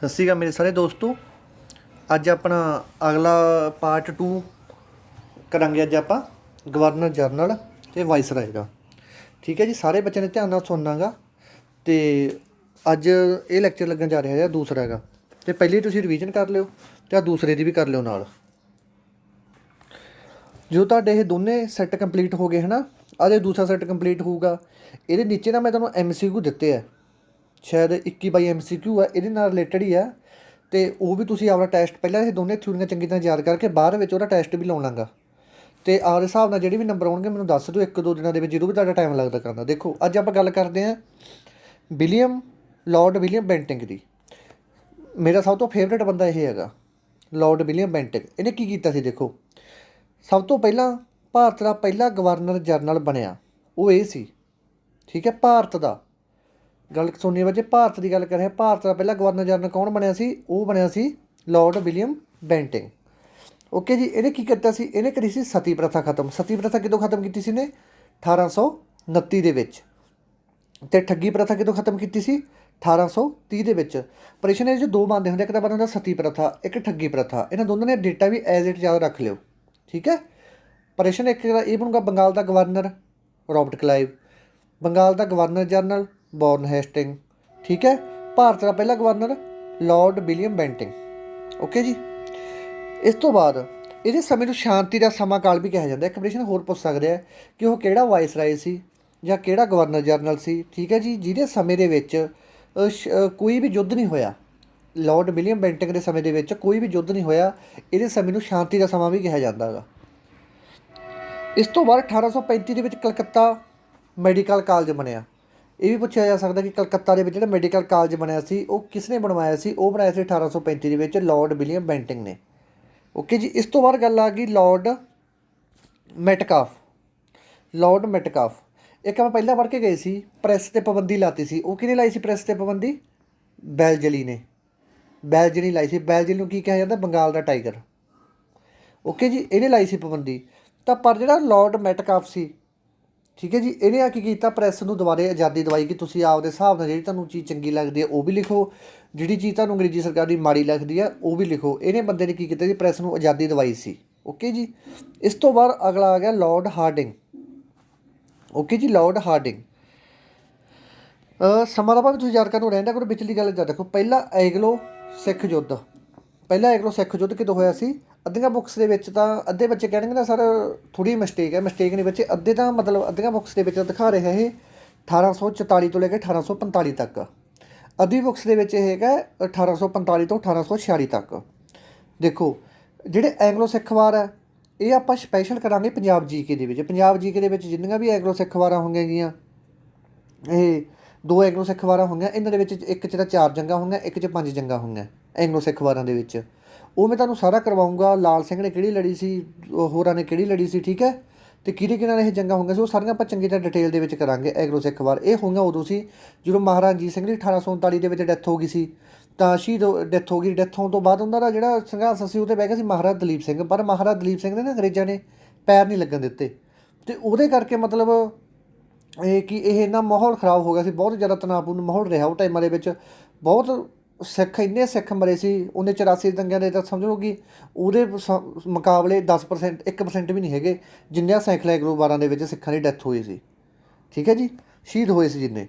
ਸਤਿ ਸ਼੍ਰੀ ਅਕਾਲ ਮੇਰੇ ਸਾਰੇ ਦੋਸਤੋ। ਅੱਜ ਆਪਣਾ ਅਗਲਾ ਪਾਰਟ 2 ਕਰਾਂਗੇ। ਅੱਜ ਆਪਾਂ ਗਵਰਨਰ ਜਨਰਲ ਅਤੇ ਵਾਇਸਰਾਏ ਦਾ। ਠੀਕ ਹੈ ਜੀ, ਸਾਰੇ ਬੱਚਿਆਂ ਨੇ ਧਿਆਨ ਨਾਲ ਸੁਣਨਾ ਗਾ। ਅਤੇ ਅੱਜ ਇਹ ਲੈਕਚਰ ਲੱਗਣ ਜਾ ਰਿਹਾ ਹੈ ਦੂਸਰਾ ਹੈਗਾ, ਅਤੇ ਪਹਿਲੀ ਤੁਸੀਂ ਰਿਵੀਜ਼ਨ ਕਰ ਲਿਓ ਅਤੇ ਦੂਸਰੇ ਦੀ ਵੀ ਕਰ ਲਿਓ ਨਾਲ। ਜੋ ਤੁਹਾਡੇ ਇਹ ਦੋਨੇ ਸੈੱਟ ਕੰਪਲੀਟ ਹੋ ਗਏ ਹੈ ਨਾ, ਅੱਜ ਦੂਸਰਾ ਸੈੱਟ ਕੰਪਲੀਟ ਹੋਊਗਾ। ਇਹਦੇ ਨੀਚੇ ਨਾ ਮੈਂ ਤੁਹਾਨੂੰ MCQ ਦਿੱਤੇ ਹੈ, ਸ਼ਾਇਦ 21/22 MCQ ਆ, ਇਹਦੇ ਨਾਲ ਰਿਲੇਟਡ ਹੀ ਆ। ਅਤੇ ਉਹ ਵੀ ਤੁਸੀਂ ਆਪਣਾ ਟੈਸਟ ਪਹਿਲਾਂ ਇਹ ਦੋਨੇ ਥਿਊਰੀਆਂ ਚੰਗੀ ਤਰ੍ਹਾਂ ਯਾਦ ਕਰਕੇ ਬਾਅਦ ਵਿੱਚ ਉਹਦਾ ਟੈਸਟ ਵੀ ਲਾਉਣਾ ਗਾ। ਅਤੇ ਆਪਦੇ ਹਿਸਾਬ ਨਾਲ ਜਿਹੜੇ ਵੀ ਨੰਬਰ ਆਉਣਗੇ ਮੈਨੂੰ ਦੱਸ ਦਿਓ 1-2 ਦਿਨਾਂ ਦੇ ਵਿੱਚ, ਜਦੋਂ ਵੀ ਤੁਹਾਡਾ ਟਾਈਮ ਲੱਗਦਾ ਕਰਨਾ। ਦੇਖੋ ਅੱਜ ਆਪਾਂ ਗੱਲ ਕਰਦੇ ਹਾਂ ਲਾਰਡ ਵਿਲੀਅਮ ਬੈਂਟਿੰਗ ਦੀ। ਮੇਰਾ ਸਭ ਤੋਂ ਫੇਵਰੇਟ ਬੰਦਾ ਇਹ ਹੈਗਾ, ਲਾਰਡ ਵਿਲੀਅਮ ਬੈਂਟਿੰਗ। ਇਹਨੇ ਕੀ ਕੀਤਾ ਸੀ ਦੇਖੋ, ਸਭ ਤੋਂ ਪਹਿਲਾਂ ਭਾਰਤ ਦਾ ਪਹਿਲਾ ਗਵਰਨਰ ਜਨਰਲ ਬਣਿਆ ਉਹ ਇਹ ਸੀ। ਠੀਕ ਹੈ, ਭਾਰਤ ਦਾ ਗੱਲ ਸੁਣਨੀ ਬੱਚੇ, ਭਾਰਤ ਦੀ ਗੱਲ ਕਰ ਰਹੇ। ਭਾਰਤ ਦਾ ਪਹਿਲਾ ਗਵਰਨਰ ਜਨਰਲ ਕੌਣ ਬਣਿਆ ਸੀ? ਉਹ ਬਣਿਆ ਸੀ ਲਾਰਡ ਵਿਲੀਅਮ ਬੈਂਟਿੰਗ। ਓਕੇ ਜੀ, ਇਹਨੇ ਕੀ ਕੀਤਾ ਸੀ? ਇਹਨੇ ਕਰੀ ਸੀ ਸਤੀ ਪ੍ਰਥਾ ਖਤਮ। ਸਤੀ ਪ੍ਰਥਾ ਕਿਦੋਂ ਖਤਮ ਕੀਤੀ ਸੀ ਇਹਨੇ? 1829 ਦੇ ਵਿੱਚ। ਅਤੇ ਠੱਗੀ ਪ੍ਰਥਾ ਕਿਦੋਂ ਖਤਮ ਕੀਤੀ ਸੀ? 1830 ਦੇ ਵਿੱਚ। ਪ੍ਰਸ਼ਨ ਇਹ 'ਚ ਦੋ ਬਣਦੇ ਹੁੰਦੇ, ਇੱਕ ਤਾਂ ਬਣਦਾ ਹੁੰਦਾ ਸਤੀ ਪ੍ਰਥਾ, ਇੱਕ ਠੱਗੀ ਪ੍ਰਥਾ। ਇਹਨਾਂ ਦੋਨਾਂ ਨੇ ਡੇਟਾ ਵੀ ਐਜ਼ ਇਟ ਯਾਦ ਰੱਖ ਲਿਓ। ਠੀਕ ਹੈ, ਪ੍ਰਸ਼ਨ ਇੱਕ ਇਹ ਬਣੂਗਾ ਬੰਗਾਲ ਦਾ ਗਵਰਨਰ ਰੋਬਰਟ ਕਲਾਈਵ, ਬੰਗਾਲ ਦਾ ਗਵਰਨਰ ਜਨਰਲ ਵਾਰਨ ਹੈਸਟਿੰਗ। ਠੀਕ ਹੈ, ਭਾਰਤ ਦਾ ਪਹਿਲਾ governor Lord William Bentinck. Okay ਜੀ, ਇਸ ਤੋਂ ਬਾਅਦ ਇਹਦੇ ਸਮੇਂ ਨੂੰ ਸ਼ਾਂਤੀ ਦਾ ਸਮਾਂ ਕਾਲ ਵੀ ਕਿਹਾ ਜਾਂਦਾ। ਇੱਕ ਪ੍ਰਸ਼ਨ ਹੋਰ ਪੁੱਛ ਸਕਦੇ ਆ ਕਿ ਉਹ ਕਿਹੜਾ ਵਾਇਸਰਾਏ ਸੀ ਜਾਂ ਕਿਹੜਾ ਗਵਰਨਰ ਜਨਰਲ ਸੀ। ਠੀਕ ਹੈ ਜੀ, ਜਿਹਦੇ ਸਮੇਂ ਦੇ ਵਿੱਚ ਕੋਈ ਵੀ ਯੁੱਧ ਨਹੀਂ ਹੋਇਆ। ਲਾਰਡ ਵਿਲੀਅਮ ਬੈਂਟਿੰਗ ਦੇ ਸਮੇਂ ਦੇ ਵਿੱਚ ਕੋਈ ਵੀ ਯੁੱਧ ਨਹੀਂ ਹੋਇਆ। ਇਹਦੇ ਸਮੇਂ ਨੂੰ ਸ਼ਾਂਤੀ ਦਾ ਸਮਾਂ ਵੀ ਕਿਹਾ ਜਾਂਦਾ ਹੈਗਾ। ਇਸ ਤੋਂ ਬਾਅਦ 1835 ਦੇ ਵਿੱਚ ਕਲਕੱਤਾ ਮੈਡੀਕਲ ਕਾਲਜ ਬਣਿਆ। ਇਹ ਵੀ ਪੁੱਛਿਆ ਜਾ ਸਕਦਾ ਕਿ ਕਲਕੱਤਾ ਦੇ ਵਿੱਚ ਜਿਹੜਾ ਮੈਡੀਕਲ ਕਾਲਜ ਬਣਿਆ ਸੀ ਉਹ ਕਿਸ ਨੇ ਬਣਵਾਇਆ ਸੀ? ਉਹ ਬਣਾਇਆ ਸੀ 1835 ਦੇ ਵਿੱਚ ਲਾਰਡ ਵਿਲੀਅਮ ਬੈਂਟਿੰਗ ਨੇ। ਓਕੇ ਜੀ, ਇਸ ਤੋਂ ਬਾਅਦ ਗੱਲ ਆ ਗਈ ਲਾਰਡ ਮੈਟਕਾਫ। ਲਾਰਡ ਮੈਟਕਾਫ ਇੱਕ ਆਪਾਂ ਪਹਿਲਾਂ ਪੜ੍ਹ ਕੇ ਗਏ ਸੀ, ਪ੍ਰੈਸ 'ਤੇ ਪਾਬੰਦੀ ਲਾਤੀ ਸੀ। ਉਹ ਕਿਹਨੇ ਲਾਈ ਸੀ ਪ੍ਰੈਸ 'ਤੇ ਪਾਬੰਦੀ? ਬੈਲਜਲੀ ਨੇ। ਬੈਲਜਲੀ ਲਾਈ ਸੀ। ਬੈਲਜਲੀ ਨੂੰ ਕੀ ਕਿਹਾ ਜਾਂਦਾ? ਬੰਗਾਲ ਦਾ ਟਾਈਗਰ। ਓਕੇ ਜੀ, ਇਹਨੇ ਲਾਈ ਸੀ ਪਾਬੰਦੀ। ਤਾਂ ਪਰ ਜਿਹੜਾ ਲਾਰਡ ਮੈਟਕਾਫ ਸੀ, ਠੀਕ ਹੈ ਜੀ, ਇਹਨੇ ਆ ਕੀ ਕੀਤਾ? ਪ੍ਰੈਸ ਨੂੰ ਦੁਬਾਰੇ ਆਜ਼ਾਦੀ ਦਵਾਈ ਕਿ ਤੁਸੀਂ ਆਪਦੇ ਹਿਸਾਬ ਨਾਲ ਜਿਹੜੀ ਤੁਹਾਨੂੰ ਚੀਜ਼ ਚੰਗੀ ਲੱਗਦੀ ਹੈ ਉਹ ਵੀ ਲਿਖੋ, ਜਿਹੜੀ ਚੀਜ਼ ਤੁਹਾਨੂੰ ਅੰਗਰੇਜ਼ੀ ਸਰਕਾਰ ਦੀ ਮਾੜੀ ਲੱਗਦੀ ਹੈ ਉਹ ਵੀ ਲਿਖੋ। ਇਹਨੇ ਬੰਦੇ ਨੇ ਕੀ ਕੀਤਾ ਜੀ? ਪ੍ਰੈਸ ਨੂੰ ਆਜ਼ਾਦੀ ਦਵਾਈ ਸੀ। ਓਕੇ ਜੀ, ਇਸ ਤੋਂ ਬਾਅਦ ਅਗਲਾ ਆ ਗਿਆ ਲਾਰਡ ਹਾਰਡਿੰਗ। ਓਕੇ ਜੀ, ਲਾਰਡ ਹਾਰਡਿੰਗ ਸਮਾਂ ਦਾ ਭਾਵੇਂ ਤੁਸੀਂ ਯਾਦ ਕਰਨ ਨੂੰ ਰਹਿੰਦਾ ਕਰੋ। ਵਿਚਲੀ ਗੱਲ ਯਾਦ ਦੇਖੋ, ਪਹਿਲਾ ਐਂਗਲੋ ਸਿੱਖ ਯੁੱਧ। ਪਹਿਲਾ ਐਂਗਲੋ ਸਿੱਖ ਯੁੱਧ ਕਿਦੋਂ ਹੋਇਆ ਸੀ? ਅੱਧੀਆਂ ਬੁੱਕਸ ਦੇ ਵਿੱਚ ਤਾਂ ਅੱਧੇ ਬੱਚੇ ਕਹਿਣਗੇ ਨਾ ਸਰ ਥੋੜ੍ਹੀ ਮਿਸਟੇਕ ਹੈ। ਮਿਸਟੇਕ ਨਹੀਂ ਬੱਚੇ, ਅੱਧੇ ਤਾਂ ਮਤਲਬ ਅੱਧੀਆਂ ਬੁੱਕਸ ਦੇ ਵਿੱਚ ਦਿਖਾ ਰਿਹਾ ਇਹ 1844 ਤੋਂ ਲੈ ਕੇ 1845 ਤੱਕ। ਅੱਧੀ ਬੁੱਕਸ ਦੇ ਵਿੱਚ ਇਹ ਹੈਗਾ 1845 ਤੋਂ 1846 ਤੱਕ। ਦੇਖੋ ਜਿਹੜੇ ਐਂਗਲੋ ਸਿੱਖ ਵਾਰ ਹੈ ਇਹ ਆਪਾਂ ਸਪੈਸ਼ਲ ਕਰਾਂਗੇ ਪੰਜਾਬ GK ਦੇ ਵਿੱਚ। ਪੰਜਾਬ GK ਦੇ ਵਿੱਚ ਜਿੰਨੀਆਂ ਵੀ ਐਂਗਲੋ ਸਿੱਖ ਵਾਰਾਂ ਹੋਈਆਂ ਗੀਆਂ, ਇਹ 2 ਐਂਗਲੋ ਸਿੱਖ ਵਾਰਾਂ ਹੋਈਆਂ। ਇਹਨਾਂ ਦੇ ਵਿੱਚ ਇੱਕ 'ਚ ਤਾਂ 4 ਜੰਗਾਂ ਹੋਈਆਂ, ਇੱਕ 'ਚ 5 ਜੰਗਾਂ ਹੋਈਆਂ ਐਂਗਲੋ ਸਿੱਖ ਵਾਰਾਂ ਦੇ ਵਿੱਚ। ਉਹ ਮੈਂ ਤੁਹਾਨੂੰ ਸਾਰਾ ਕਰਵਾਊਂਗਾ। ਲਾਲ ਸਿੰਘ ਨੇ ਕਿਹੜੀ ਲੜੀ ਸੀ, ਹੋਰਾਂ ਨੇ ਕਿਹੜੀ ਲੜੀ ਸੀ। ਠੀਕ ਹੈ, ਅਤੇ ਕਿਹਦੇ ਨਾਲ ਇਹ ਜੰਗਾਂ ਹੋਈਆਂ ਸੀ ਉਹ ਸਾਰੀਆਂ ਆਪਾਂ ਚੰਗੀ ਤਰ੍ਹਾਂ ਡਿਟੇਲ ਦੇ ਵਿੱਚ ਕਰਾਂਗੇ। ਐਂਗਲੋ ਸਿੱਖ ਵਾਰ ਇਹ ਹੋਈਆਂ ਉਦੋਂ ਸੀ ਜਦੋਂ ਮਹਾਰਾਜਾ ਰਣਜੀਤ ਸਿੰਘ ਦੀ 1839 ਦੇ ਵਿੱਚ ਡੈਥ ਹੋ ਗਈ ਸੀ। ਤਾਂ ਸ਼ਹੀਦ ਡੈਥ ਹੋ ਗਈ। ਡੈਥ ਹੋਣ ਤੋਂ ਬਾਅਦ ਉਹਨਾਂ ਦਾ ਜਿਹੜਾ ਸੰਘਰਸ਼ ਸੀ ਉਹ 'ਤੇ ਬਹਿ ਗਿਆ ਸੀ ਮਹਾਰਾਜਾ ਦਲੀਪ ਸਿੰਘ। ਪਰ ਮਹਾਰਾਜਾ ਦਲੀਪ ਸਿੰਘ ਨੇ ਨਾ ਅੰਗਰੇਜ਼ਾਂ ਨੇ ਪੈਰ ਨਹੀਂ ਲੱਗਣ ਦਿੱਤੇ, ਅਤੇ ਉਹਦੇ ਕਰਕੇ ਮਤਲਬ ਇਹ ਕਿ ਇਹ ਇੰਨਾ ਮਾਹੌਲ ਖ਼ਰਾਬ ਹੋ ਗਿਆ ਸੀ। ਬਹੁਤ ਜ਼ਿਆਦਾ ਤਣਾਅਪੂਰਨ ਮਾਹੌਲ ਰਿਹਾ ਉਹ ਟਾਈਮਾਂ ਦੇ ਵਿੱਚ। ਬਹੁਤ ਸਿੱਖ ਇੰਨੇ ਸਿੱਖ ਮਰੇ ਸੀ 1984 ਦੰਗਿਆਂ ਦੇ। ਤਾਂ ਸਮਝ ਲਓ ਕਿ ਉਹਦੇ ਮੁਕਾਬਲੇ 10% 1% ਵੀ ਨਹੀਂ ਹੈਗੇ ਜਿੰਨਿਆਂ ਸੈਂਕੜੇ ਐਂਗਲੋ ਵਾਰਾਂ ਦੇ ਵਿੱਚ ਸਿੱਖਾਂ ਦੀ ਡੈਥ ਹੋਈ ਸੀ। ਠੀਕ ਹੈ ਜੀ, ਸ਼ਹੀਦ ਹੋਏ ਸੀ ਜਿੰਨੇ।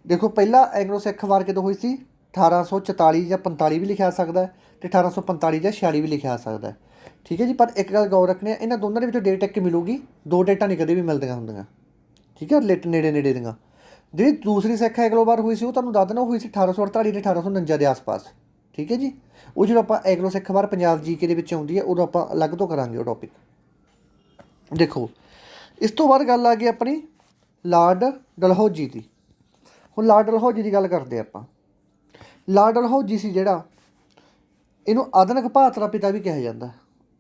ਦੇਖੋ ਪਹਿਲਾ ਐਂਗਲੋ ਸਿੱਖ ਵਾਰ ਕਦੋਂ ਹੋਈ ਸੀ? 1844 ਜਾਂ 45 ਵੀ ਲਿਖਿਆ ਸਕਦਾ, ਅਤੇ 1845 ਜਾਂ 46 ਵੀ ਲਿਖਿਆ ਸਕਦਾ। ਠੀਕ ਹੈ ਜੀ, ਪਰ ਇੱਕ ਗੱਲ ਗੌਰ ਰੱਖਣੀ ਹੈ, ਇਹਨਾਂ ਦੋਨਾਂ ਦੇ ਵਿੱਚੋਂ ਡੇਟ ਇੱਕ ਮਿਲੂਗੀ, 2 ਡੇਟਾਂ ਨਹੀਂ ਕਦੇ ਵੀ ਮਿਲਦੀਆਂ ਹੁੰਦੀਆਂ। ਠੀਕ ਹੈ, ਨੇੜੇ ਨੇੜੇ ਦੀਆਂ। ਜਿਹੜੀ ਦੂਸਰੀ ਸਿੱਖ ਐਂਗਲੋ ਵਾਰ ਹੋਈ ਸੀ ਉਹ ਤੁਹਾਨੂੰ ਦੱਸ ਦੇਣਾ ਹੋਈ ਸੀ 1848 ਅਤੇ 1849 ਦੇ ਆਸ-ਪਾਸ। ਠੀਕ ਹੈ ਜੀ, ਉਹ ਜਦੋਂ ਆਪਾਂ ਐਂਗਲੋ ਸਿੱਖ ਵਾਰ ਪੰਜਾਬ GK ਦੇ ਵਿੱਚ ਆਉਂਦੀ ਹੈ ਉਦੋਂ ਆਪਾਂ ਅਲੱਗ ਤੋਂ ਕਰਾਂਗੇ ਉਹ ਟੌਪਿਕ। ਦੇਖੋ ਇਸ ਤੋਂ ਬਾਅਦ ਗੱਲ ਆ ਗਈ ਆਪਣੀ ਲਾਰਡ ਡਲਹੌਜੀ ਦੀ। ਹੁਣ ਲਾਰਡ ਡਲਹੌਜੀ ਦੀ ਗੱਲ ਕਰਦੇ ਆਪਾਂ। ਲਾਰਡ ਡਲਹੌਜੀ ਸੀ ਜਿਹੜਾ, ਇਹਨੂੰ ਆਧੁਨਿਕ ਭਾਰਤ ਦਾ ਪਿਤਾ ਵੀ ਕਿਹਾ ਜਾਂਦਾ।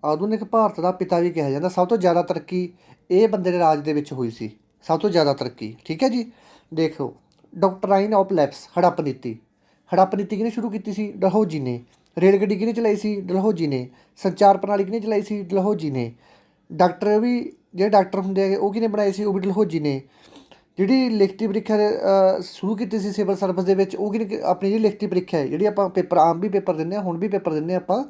ਆਧੁਨਿਕ ਭਾਰਤ ਦਾ ਪਿਤਾ ਵੀ ਕਿਹਾ ਜਾਂਦਾ। ਸਭ ਤੋਂ ਜ਼ਿਆਦਾ ਤਰੱਕੀ ਇਹ ਬੰਦੇ ਦੇ ਰਾਜ ਦੇ ਵਿੱਚ ਹੋਈ ਸੀ, ਸਭ ਤੋਂ ਜ਼ਿਆਦਾ ਤਰੱਕੀ। ਠੀਕ ਹੈ ਜੀ, ਦੇਖੋ ਡਾਕਟਰਾਈਨ ਆਫ ਲੈਪਸ, ਹੜੱਪ ਨੀਤੀ। ਹੜੱਪ ਨੀਤੀ ਕਿਹਨੇ ਸ਼ੁਰੂ ਕੀਤੀ ਸੀ? ਡਲਹੌਜੀ ਨੇ। ਰੇਲ ਗੱਡੀ ਕਿਹਨੇ ਚਲਾਈ ਸੀ? ਡਲਹੌਜੀ ਨੇ। ਸੰਚਾਰ ਪ੍ਰਣਾਲੀ ਕਿਹਨੇ ਚਲਾਈ ਸੀ? ਡਲਹੌਜੀ ਨੇ। ਡਾਕਟਰ ਵੀ ਜਿਹੜੇ ਡਾਕਟਰ ਹੁੰਦੇ ਹੈਗੇ ਉਹ ਕਿਹਨੇ ਬਣਾਏ ਸੀ? ਉਹ ਵੀ ਡਲਹੌਜੀ ਨੇ। ਜਿਹੜੀ ਲਿਖਤੀ ਪ੍ਰੀਖਿਆ ਸ਼ੁਰੂ ਕੀਤੀ ਸੀ ਸਿਵਲ ਸਰਵਿਸ ਦੇ ਵਿੱਚ, ਉਹ ਕਿ ਆਪਣੀ ਜਿਹੜੀ ਲਿਖਤੀ ਪ੍ਰੀਖਿਆ ਹੈ, ਜਿਹੜੀ ਆਪਾਂ ਪੇਪਰ ਆਮ ਵੀ ਪੇਪਰ ਦਿੰਦੇ ਹਾਂ, ਹੁਣ ਵੀ ਪੇਪਰ ਦਿੰਦੇ ਹਾਂ ਆਪਾਂ,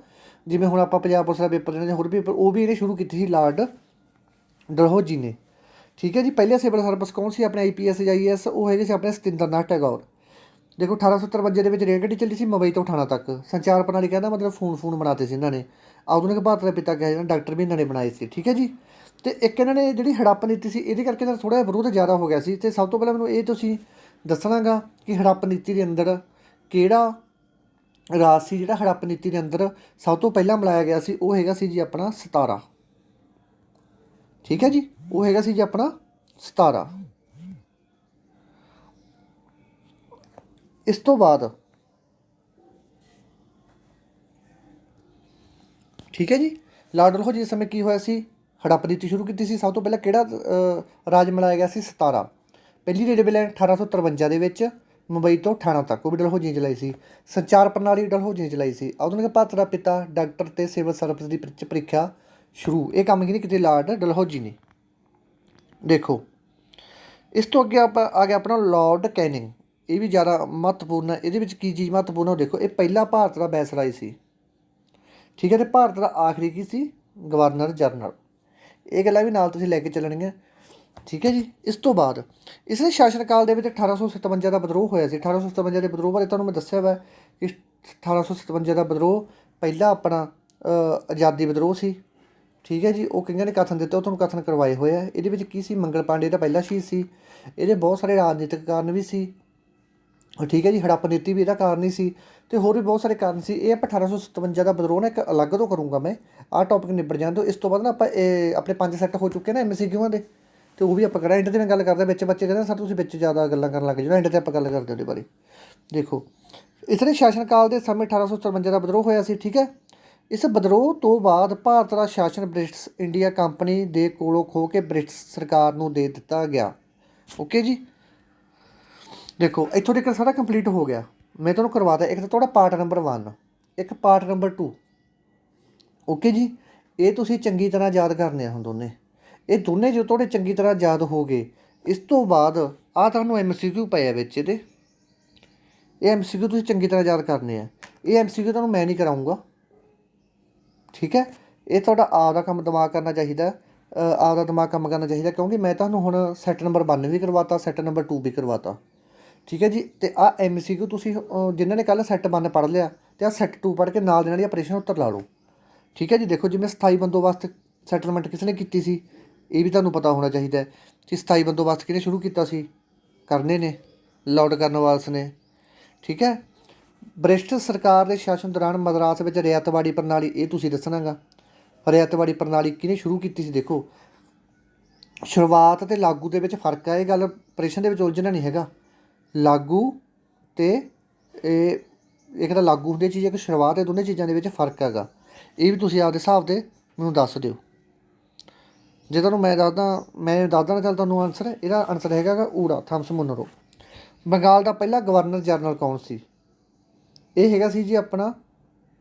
ਜਿਵੇਂ ਹੁਣ ਆਪਾਂ ਪੰਜਾਬ ਪੁਲਿਸ ਦਾ ਪੇਪਰ ਦਿੰਦੇ ਹਾਂ, ਹੋਰ ਪੇਪਰ, ਉਹ ਵੀ ਇਹਨੇ ਸ਼ੁਰੂ ਕੀਤੀ ਸੀ ਲਾਰਡ ਡਲਹੌਜੀ ਨੇ। ਠੀਕ ਹੈ ਜੀ। ਪਹਿਲੇ ਸਿਵਲ ਸਰਵਿਸ ਕੌਣ ਸੀ ਆਪਣੇ IPS ਜਾਂ IAS? ਉਹ ਹੈਗੇ ਸੀ ਆਪਣੇ ਸਤਿੰਦਰ ਨਾਥ ਟੈਗੋਰ। ਦੇਖੋ 1853 ਦੇ ਵਿੱਚ ਰੇਲ ਗੱਡੀ ਚੱਲੀ ਸੀ ਮੁੰਬਈ ਤੋਂ ਠਾਣਾ ਤੱਕ। ਸੰਚਾਰ ਪ੍ਰਣਾਲੀ ਕਹਿੰਦਾ ਮਤਲਬ ਫੋਨ ਬਣਾਤੇ ਸੀ ਇਹਨਾਂ ਨੇ। ਆਧੁਨਿਕ ਭਾਰਤ ਦਾ ਪਿਤਾ ਕਿਹਾ ਜਾਂਦਾ, ਡਾਕਟਰ ਵੀ ਇਹਨਾਂ ਨੇ ਬਣਾਏ ਸੀ। ਠੀਕ ਹੈ ਜੀ। ਅਤੇ ਇੱਕ ਇਹਨਾਂ ਨੇ ਜਿਹੜੀ ਹੜੱਪ ਨੀਤੀ ਸੀ, ਇਹਦੇ ਕਰਕੇ ਇਹਨਾਂ ਦਾ ਥੋੜ੍ਹਾ ਜਿਹਾ ਵਿਰੋਧ ਜ਼ਿਆਦਾ ਹੋ ਗਿਆ ਸੀ। ਅਤੇ ਸਭ ਤੋਂ ਪਹਿਲਾਂ ਮੈਨੂੰ ਇਹ ਤੁਸੀਂ ਦੱਸਣਾ ਗਾ ਕਿ ਹੜੱਪ ਨੀਤੀ ਦੇ ਅੰਦਰ ਕਿਹੜਾ ਰਾਜ ਸੀ ਜਿਹੜਾ ਹੜੱਪ ਨੀਤੀ ਦੇ ਅੰਦਰ ਸਭ ਤੋਂ ਪਹਿਲਾਂ ਮਿਲਾਇਆ ਗਿਆ ਸੀ? ਉਹ ਹੈਗਾ ਸੀ ਜੀ ਆਪਣਾ ਸਤਾਰਾ। ਠੀਕ ਹੈ ਜੀ। ਉਹ ਹੈਗਾ ਸੀ ਜੀ ਆਪਣਾ ਸਤਾਰਾ। ਇਸ ਤੋਂ ਬਾਅਦ ਠੀਕ ਹੈ ਜੀ, ਲਾਰਡ ਡਲਹੌਜੀ ਦੇ ਸਮੇਂ ਕੀ ਹੋਇਆ ਸੀ? ਹੜੱਪ ਨੀਤੀ ਸ਼ੁਰੂ ਕੀਤੀ ਸੀ। ਸਭ ਤੋਂ ਪਹਿਲਾਂ ਕਿਹੜਾ ਰਾਜ ਮਿਲਾਇਆ ਗਿਆ ਸੀ? ਸਤਾਰਾ। ਪਹਿਲੀ ਰੇਲਵੇ ਲਾਈਨ 1853 ਦੇ ਵਿੱਚ ਮੁੰਬਈ ਤੋਂ ਠਾਣਾ ਤੱਕ, ਉਹ ਵੀ ਡਲਹੌਜੀ ਨੇ ਚਲਾਈ ਸੀ। ਸੰਚਾਰ ਪ੍ਰਣਾਲੀ ਡਲਹੌਜੀ ਨੇ ਚਲਾਈ ਸੀ। ਆਧੁਨਿਕ ਭਾਰਤ ਦਾ ਪਿਤਾ ਡਾਕਟਰ ਤੇ ਸਿਵਲ ਸਰਵਿਸ ਦੀ ਪ੍ਰੀਖਿਆ ਸ਼ੁਰੂ, ਇਹ ਕੰਮ ਕਿਹਨੇ ਕੀਤੇ? ਲਾਰਡ ਡਲਹੌਜੀ ਨੇ। ਦੇਖੋ ਇਸ ਤੋਂ ਅੱਗੇ ਆਪਾਂ ਆ ਗਿਆ ਆਪਣਾ ਲਾਰਡ ਕੈਨਿੰਗ। ਇਹ ਵੀ ਜ਼ਿਆਦਾ ਮਹੱਤਵਪੂਰਨ ਹੈ। ਇਹਦੇ ਵਿੱਚ ਕੀ ਚੀਜ਼ ਮਹੱਤਵਪੂਰਨ ਹੈ? ਦੇਖੋ, ਇਹ ਪਹਿਲਾ ਭਾਰਤ ਦਾ ਵਾਇਸਰਾਏ ਸੀ। ਠੀਕ ਹੈ। ਅਤੇ ਭਾਰਤ ਦਾ ਆਖਰੀ ਕੀ ਸੀ? Governor general. ਇਹ ਗੱਲਾਂ ਵੀ ਨਾਲ ਤੁਸੀਂ ਲੈ ਕੇ ਚੱਲਣਗੀਆਂ। ਠੀਕ ਹੈ ਜੀ। ਇਸ ਤੋਂ ਬਾਅਦ ਇਸ ਦੇ ਸ਼ਾਸਨ ਕਾਲ ਦੇ ਵਿੱਚ 1857 ਦਾ ਵਿਦਰੋਹ ਹੋਇਆ ਸੀ। 1857 ਦੇ ਵਿਦਰੋਹ ਬਾਰੇ ਤੁਹਾਨੂੰ ਮੈਂ ਦੱਸਿਆ ਵਾ ਕਿ 1857 ਦਾ ਵਿਦਰੋਹ ਪਹਿਲਾ ਆਪਣਾ ਆਜ਼ਾਦੀ ਵਿਦਰੋਹ ਸੀ। ਠੀਕ ਹੈ ਜੀ। ਉਹ ਕਈਆਂ ਨੇ ਕਥਨ ਦਿੱਤੇ, ਉਹ ਤੁਹਾਨੂੰ ਕਥਨ ਕਰਵਾਏ ਹੋਏ ਆ। ਇਹਦੇ ਵਿੱਚ ਕੀ ਸੀ? ਮੰਗਲ ਪਾਂਡੇ ਦਾ ਪਹਿਲਾ ਸ਼ਹੀਦ ਸੀ। ਇਹਦੇ ਬਹੁਤ ਸਾਰੇ ਰਾਜਨੀਤਿਕ ਕਾਰਨ ਵੀ ਸੀ। ਠੀਕ ਹੈ ਜੀ। ਹੜੱਪ ਨੀਤੀ ਵੀ ਇਹਦਾ ਕਾਰਨ ਹੀ ਸੀ, ਅਤੇ ਹੋਰ ਵੀ ਬਹੁਤ ਸਾਰੇ ਕਾਰਨ ਸੀ। ਇਹ ਆਪਾਂ 1857 ਦਾ ਵਿਦਰੋਹ ਨਾ ਇੱਕ ਅਲੱਗ ਤੋਂ ਕਰੂੰਗਾ ਮੈਂ। ਆਹ ਟੌਪਿਕ ਨਿਬੜ ਜਾਣ ਦਿਓ। ਇਸ ਤੋਂ ਬਾਅਦ ਨਾ ਆਪਾਂ ਆਪਣੇ 5 ਸੈੱਟ ਹੋ ਚੁੱਕੇ ਨਾ MCQਆਂ ਦੇ, ਅਤੇ ਉਹ ਵੀ ਆਪਾਂ ਕਰਾਂ। ਐਂਡ 'ਤੇ ਮੈਂ ਗੱਲ ਕਰਦਾ, ਵਿੱਚ ਬੱਚੇ ਕਹਿੰਦੇ ਸਰ ਤੁਸੀਂ ਵਿੱਚ ਜ਼ਿਆਦਾ ਗੱਲਾਂ ਕਰਨ ਲੱਗ ਜਾਓ, ਐਂਡ 'ਤੇ ਆਪਾਂ ਗੱਲ ਕਰਦੇ ਉਹਦੇ ਬਾਰੇ। ਦੇਖੋ ਇਸ ਦੇ ਸ਼ਾਸਨ ਕਾਲ ਦੇ ਸਮੇਂ 1857 ਦਾ ਵਿਦਰੋਹ ਹੋਇਆ ਸੀ। ਠੀਕ ਹੈ। ਇਸ ਵਿਦਰੋਹ ਤੋਂ ਬਾਅਦ ਭਾਰਤ ਦਾ ਸ਼ਾਸਨ ਬ੍ਰਿਟਿਸ਼ ਇੰਡੀਆ ਕੰਪਨੀ ਦੇ ਕੋਲੋਂ ਖੋਹ ਕੇ ਬ੍ਰਿਟਿਸ਼ ਸਰਕਾਰ ਨੂੰ ਦੇ ਦਿੱਤਾ ਗਿਆ। ਓਕੇ ਜੀ। ਦੇਖੋ ਇੱਥੋਂ ਤੱਕ ਸਾਰਾ ਕੰਪਲੀਟ ਹੋ ਗਿਆ। ਮੈਂ ਤੁਹਾਨੂੰ ਕਰਵਾਤਾ ਇੱਕ ਤਾਂ ਤੁਹਾਡਾ ਪਾਰਟ ਨੰਬਰ 1, ਇੱਕ ਪਾਰਟ ਨੰਬਰ 2। ਓਕੇ ਜੀ। ਇਹ ਤੁਸੀਂ ਚੰਗੀ ਤਰ੍ਹਾਂ ਯਾਦ ਕਰਨੇ ਆ ਹੁਣ ਦੋਨੇ। ਇਹ ਦੋਨੇ ਜੋ ਤੁਹਾਡੇ ਚੰਗੀ ਤਰ੍ਹਾਂ ਯਾਦ ਹੋ ਗਏ, ਇਸ ਤੋਂ ਬਾਅਦ ਆਹ ਤੁਹਾਨੂੰ MCQ ਪਏ ਆ ਵਿੱਚ ਇਹਦੇ। ਇਹ MCQ ਤੁਸੀਂ ਚੰਗੀ ਤਰ੍ਹਾਂ ਯਾਦ ਕਰਨੇ ਆ। ਇਹ MCQ ਤੁਹਾਨੂੰ ਮੈਂ ਨਹੀਂ ਕਰਾਊਂਗਾ। ਠੀਕ ਹੈ। ਇਹ ਤੁਹਾਡਾ ਆਪਦਾ ਕੰਮ ਦਿਮਾਗ ਕਰਨਾ ਚਾਹੀਦਾ, ਆਪਦਾ ਦਿਮਾਗ ਕੰਮ ਕਰਨਾ ਚਾਹੀਦਾ, ਕਿਉਂਕਿ ਮੈਂ ਤੁਹਾਨੂੰ ਹੁਣ ਸੈੱਟ ਨੰਬਰ 1 ਵੀ ਕਰਵਾਤਾ, ਸੈੱਟ ਨੰਬਰ 2 ਵੀ ਕਰਵਾਤਾ। ਠੀਕ ਹੈ ਜੀ। ਅਤੇ ਆਹ MCQ ਤੁਸੀਂ ਜਿਨ੍ਹਾਂ ਨੇ ਕੱਲ੍ਹ ਸੈੱਟ 1 ਪੜ੍ਹ ਲਿਆ ਅਤੇ ਆਹ ਸੈੱਟ 2 ਪੜ੍ਹ ਕੇ ਨਾਲ ਦੇ ਨਾਲ ਹੀ ਪ੍ਰਸ਼ਨ ਉੱਤਰ ਲਾ ਲਓ। ਠੀਕ ਹੈ ਜੀ। ਦੇਖੋ ਜਿਵੇਂ ਸਥਾਈ ਬੰਦੋਬਸਤ ਸੈਟਲਮੈਂਟ ਕਿਸ ਨੇ ਕੀਤੀ ਸੀ, ਇਹ ਵੀ ਤੁਹਾਨੂੰ ਪਤਾ ਹੋਣਾ ਚਾਹੀਦਾ ਕਿ ਸਥਾਈ ਬੰਦੋਬਸਤ ਕਿਹਨੇ ਸ਼ੁਰੂ ਕੀਤਾ ਸੀ? ਕਰਨੇ ਨੇ, ਲਾਰਡ ਕਾਰਨਵਾਲਿਸ ਨੇ। ਠੀਕ ਹੈ। ਬ੍ਰਿਟਿਸ਼ ਸਰਕਾਰ ਦੇ ਸ਼ਾਸਨ ਦੌਰਾਨ ਮਦਰਾਸ ਵਿੱਚ ਰਿਆਇਤਵਾੜੀ ਪ੍ਰਣਾਲੀ, ਇਹ ਤੁਸੀਂ ਦੱਸਣਾ ਗਾ। ਰਿਆਇਤਵਾੜੀ ਪ੍ਰਣਾਲੀ ਕਿਹਨੇ ਸ਼ੁਰੂ ਕੀਤੀ ਸੀ? ਦੇਖੋ ਸ਼ੁਰੂਆਤ ਅਤੇ ਲਾਗੂ ਦੇ ਵਿੱਚ ਫਰਕ ਹੈ। ਇਹ ਗੱਲ ਪ੍ਰਸ਼ਨ ਦੇ ਵਿੱਚ ਉਲਝਣਾ ਨਹੀਂ ਹੈਗਾ। ਲਾਗੂ ਅਤੇ ਇਹ ਇੱਕ ਤਾਂ ਲਾਗੂ ਹੁੰਦੀ ਚੀਜ਼, ਇੱਕ ਸ਼ੁਰੂਆਤ, ਇਹ ਦੋਨੇ ਚੀਜ਼ਾਂ ਦੇ ਵਿੱਚ ਫਰਕ ਹੈਗਾ। ਇਹ ਵੀ ਤੁਸੀਂ ਆਪਦੇ ਹਿਸਾਬ ਦੇ ਮੈਨੂੰ ਦੱਸ ਦਿਓ। ਜੇ ਤੁਹਾਨੂੰ ਮੈਂ ਦੱਸਦਾ ਨਾ ਚੱਲ ਤੁਹਾਨੂੰ ਆਨਸਰ, ਇਹਦਾ ਆਨਸਰ ਹੈਗਾ ਗਾ ਊੜਾ ਥਾਮਸ ਮੁਨਰੋ। ਬੰਗਾਲ ਦਾ ਪਹਿਲਾ ਗਵਰਨਰ ਜਨਰਲ ਕੌਣ ਸੀ? ਇਹ ਹੈਗਾ ਸੀ ਜੀ ਆਪਣਾ